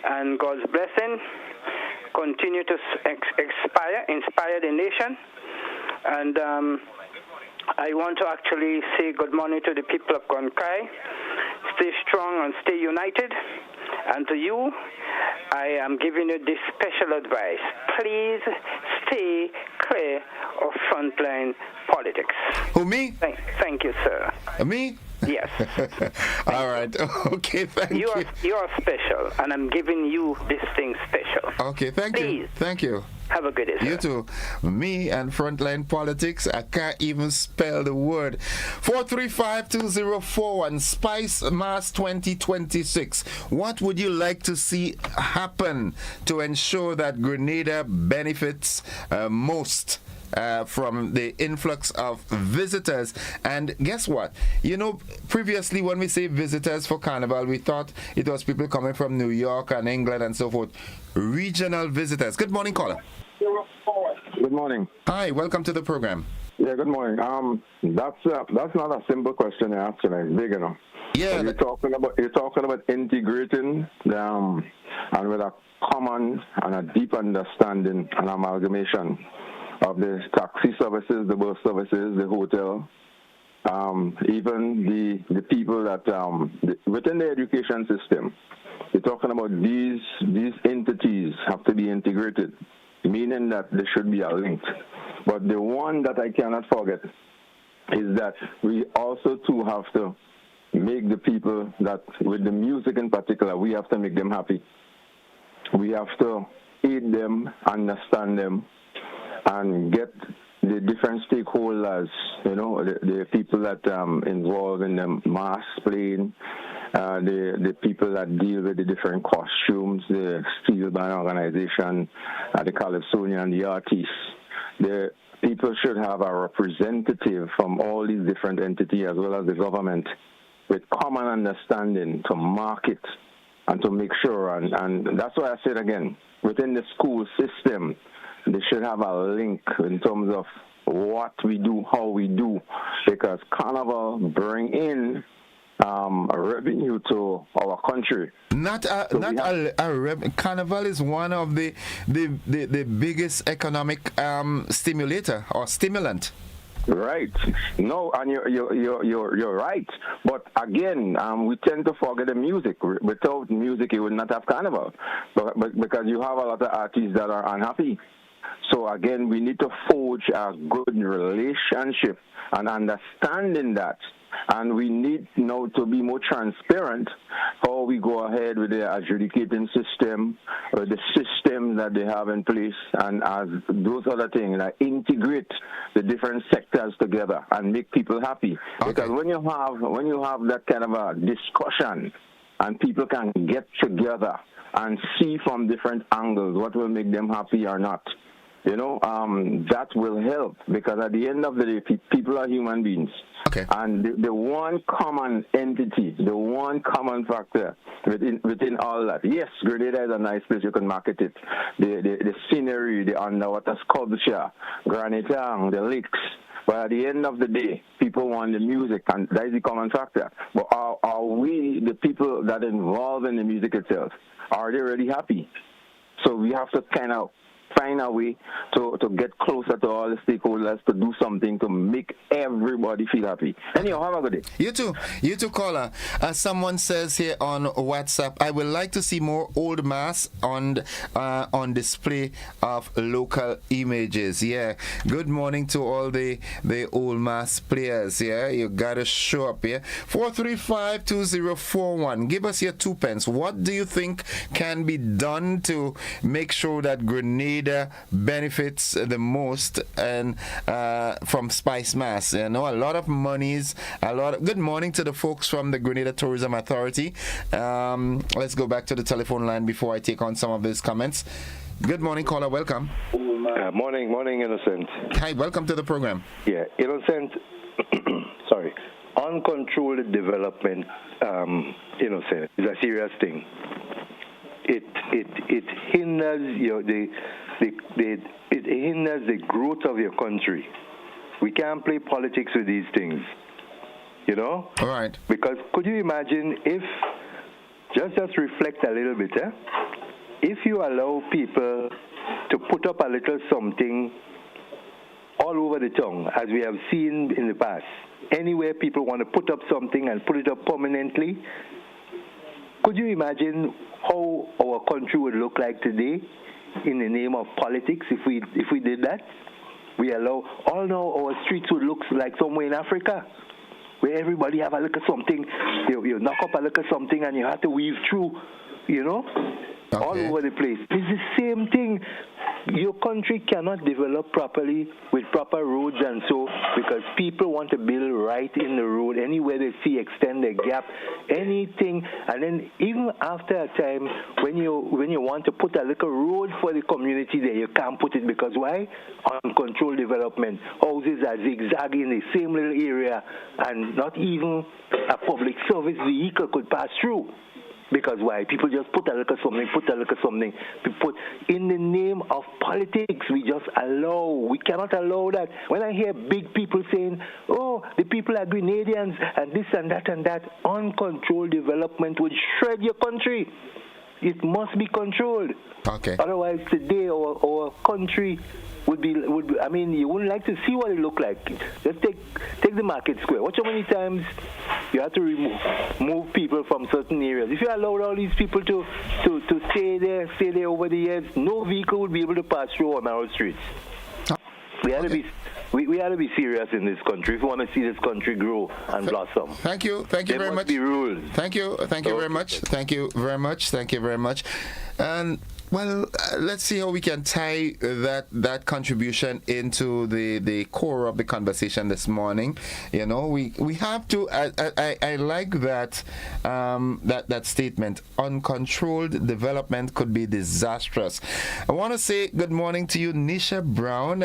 and God's blessing. Continue to inspire the nation. And I want to actually say good morning to the people of Konkai. Stay strong and stay united. And to you, I am giving you this special advice. Please stay clear of frontline politics. Who, me? Thank you, sir. Me? Yes. All right. Okay, thank you. You are special, and I'm giving you this thing special. Okay, thank you. Thank you. Have a good day, sir. You too. Me and frontline politics, I can't even spell the word. 435-2041, Spice Mass 2026. What would you like to see happen to ensure that Grenada benefits most from the influx of visitors? And guess what? Previously when we say visitors for Carnival, we thought it was people coming from New York and England and so forth. Regional visitors. Good morning, caller. Good morning. Hi, welcome to the program. Yeah, good morning. That's not a simple question to ask tonight. It's big enough. Yeah. You're talking about integrating and with a common and a deep understanding and amalgamation of the taxi services, the bus services, the hotel, even the people that within the education system. You're talking about these entities have to be integrated, meaning that there should be a link. But the one that I cannot forget is that we also too have to make the people that, with the music in particular, we have to make them happy. We have to aid them, understand them, and get the different stakeholders, the people that involved in the mass playing, the people that deal with the different costumes, the steel band organization, the Calypsonian, the artists. The people should have a representative from all these different entities as well as the government with common understanding to market and to make sure. And that's why I said again, within the school system, they should have a link in terms of what we do, how we do, because Carnival bring in a revenue to our country. Carnival is one of the biggest economic stimulator or stimulant. Right. No, and you're right. But again, we tend to forget the music. Without music, you would not have Carnival. But because you have a lot of artists that are unhappy. So again, we need to forge a good relationship and understanding that. And we need now to be more transparent how we go ahead with the adjudicating system, or the system that they have in place, and as those other things, like integrate the different sectors together and make people happy. Okay. Because when you have that kind of a discussion, and people can get together and see from different angles what will make them happy or not, that will help, because at the end of the day, people are human beings. Okay. And the one common entity, the one common factor within all that, yes, Grenada is a nice place, you can market it. The scenery, the underwater sculpture, granite, the lakes. But at the end of the day, people want the music, and that is the common factor. But are we, the people that are involved in the music itself, are they really happy? So we have to kind of find a way to get closer to all the stakeholders to do something to make everybody feel happy. Anyhow, have a good day. You too, caller. Someone says here on WhatsApp, I would like to see more old mass on display of local images. Yeah. Good morning to all the old mass players. Yeah, you gotta show up here. 435-2041. Give us your 2 pence. What do you think can be done to make sure that Grenada benefits the most and from Spice Mass? A lot of monies, good morning to the folks from the Grenada Tourism Authority. Let's go back to the telephone line before I take on some of these comments. Good morning, caller. Welcome. Morning, Innocent. Hi, welcome to the program. Yeah, Innocent. Sorry. Uncontrolled development, Innocent, is a serious thing. It hinders it hinders the growth of your country. We can't play politics with these things, All right. Because could you imagine if, just reflect a little bit, if you allow people to put up a little something all over the town, as we have seen in the past, anywhere people want to put up something and put it up permanently, could you imagine how our country would look like today in the name of politics if we did that? We allow, all now our streets would look like somewhere in Africa, where everybody have a look at something, you knock up a look at something and you have to weave through, Okay. all over the place. It's the same thing. Your country cannot develop properly with proper roads and so, because people want to build right in the road, anywhere they see, extend the gap, anything. And then even after a time, when you want to put a little road for the community there, you can't put it, because why? Uncontrolled development. Houses are zigzagging in the same little area, and not even a public service vehicle could pass through. Because why? People just put a little something. Put in the name of politics. We just allow. We cannot allow that. When I hear big people saying, "Oh, the people are Grenadians and this and that," uncontrolled development would shred your country. It must be controlled. Okay. Otherwise, today our country would be. I mean, you wouldn't like to see what it looked like. Just take the market square. Watch how many times you have to move people from certain areas. If you allowed all these people to stay there over the years, no vehicle would be able to pass through our narrow streets. We had to be. We have to be serious in this country if we want to see this country grow and blossom. Thank you very much. Be rules. Thank you very much. Thank you very much. And well, let's see how we can tie that contribution into the core of the conversation this morning. We have to. I like that that statement. Uncontrolled development could be disastrous. I want to say good morning to you, Nisha Brown.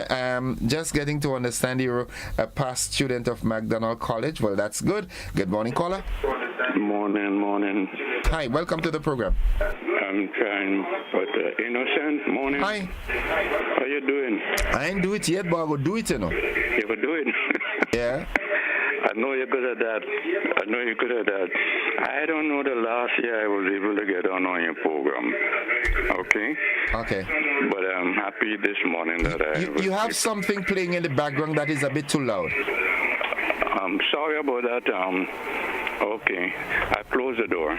Just getting to understand you're a past student of McDonald College. Well, that's good. Good morning, caller. Morning. Hi, welcome to the program. I'm trying, but Innocent, morning. Hi. How you doing? I ain't do it yet, but I will do it, You will do it? Yeah. I know you're good at that. I don't know the last year I was able to get on your program. Okay? Okay. But I'm happy this morning that You have something playing in the background that is a bit too loud. I'm sorry about that. Okay. I closed the door.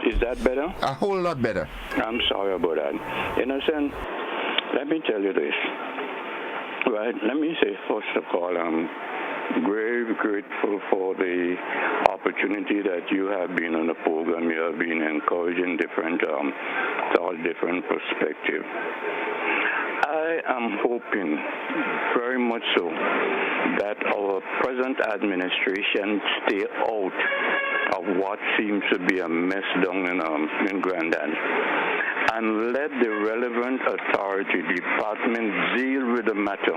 Is that better? A whole lot better. I'm sorry about that. Innocent, let me tell you this. Right, let me say, first of all, I'm very grateful for the opportunity that you have been on the program. You have been encouraging different thoughts, different perspective. I am hoping very much so that our present administration stay out of what seems to be a mess down in Grenada, and let the relevant authority department deal with the matter.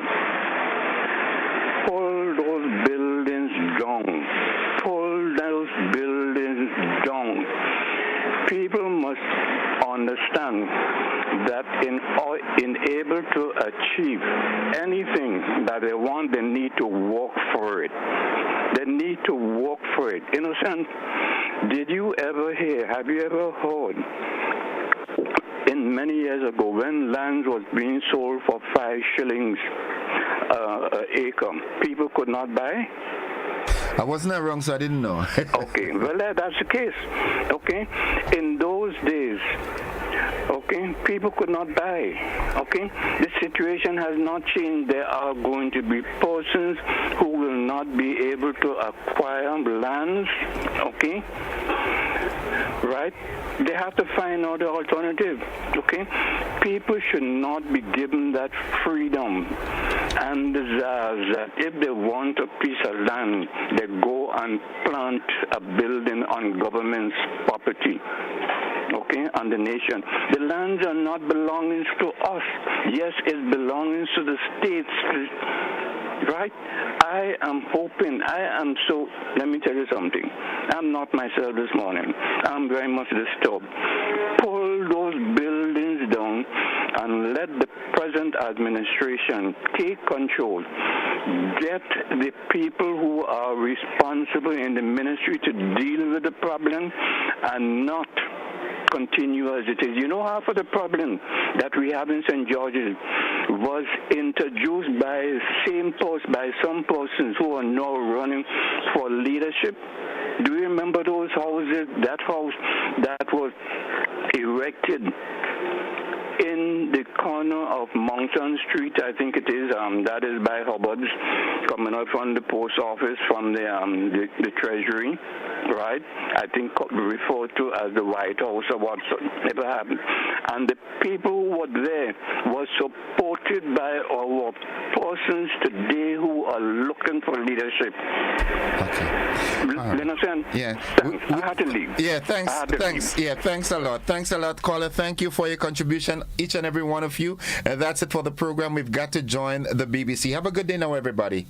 Pull those buildings down. Pull those buildings down. People must understand that in able to achieve anything that they want, they need to work for it. They need to work for it. Innocent, did you ever hear, have you ever heard, in many years ago, when land was being sold for 5 shillings an acre, people could not buy? I wasn't that wrong, so I didn't know. Okay, well, that's the case. Okay, in those days, okay, people could not buy. Okay, the situation has not changed. There are going to be persons who will not be able to acquire lands. Okay, right? They have to find another alternative. Okay, people should not be given that freedom and desire that if they want a piece of land, they go and plant a building on government's property. Okay, on the nation. The lands are not belonging to us. Yes, it belongs to the states, right? I am hoping, let me tell you something. I'm not myself this morning. I'm very much disturbed. Pull those buildings down and let the present administration take control. Get the people who are responsible in the ministry to deal with the problem and not continue as it is. You know, half of the problem that we have in St. George's was introduced by some persons who are now running for leadership. Do you remember those houses? That house that was erected in the corner of Mountain Street, I think it is, that is by Hubbard's, coming out from the post office, from the Treasury, right? I think referred to as the White House or whatever happened. And the people who were there were supported by our persons today who are looking for leadership. Okay. Understand? Yeah. I had to leave. Yeah, thanks. Yeah, thanks a lot. Thanks a lot, caller. Thank you for your contribution, each and every one of you. That's it for the program. We've got to join the BBC. Have a good day now, everybody.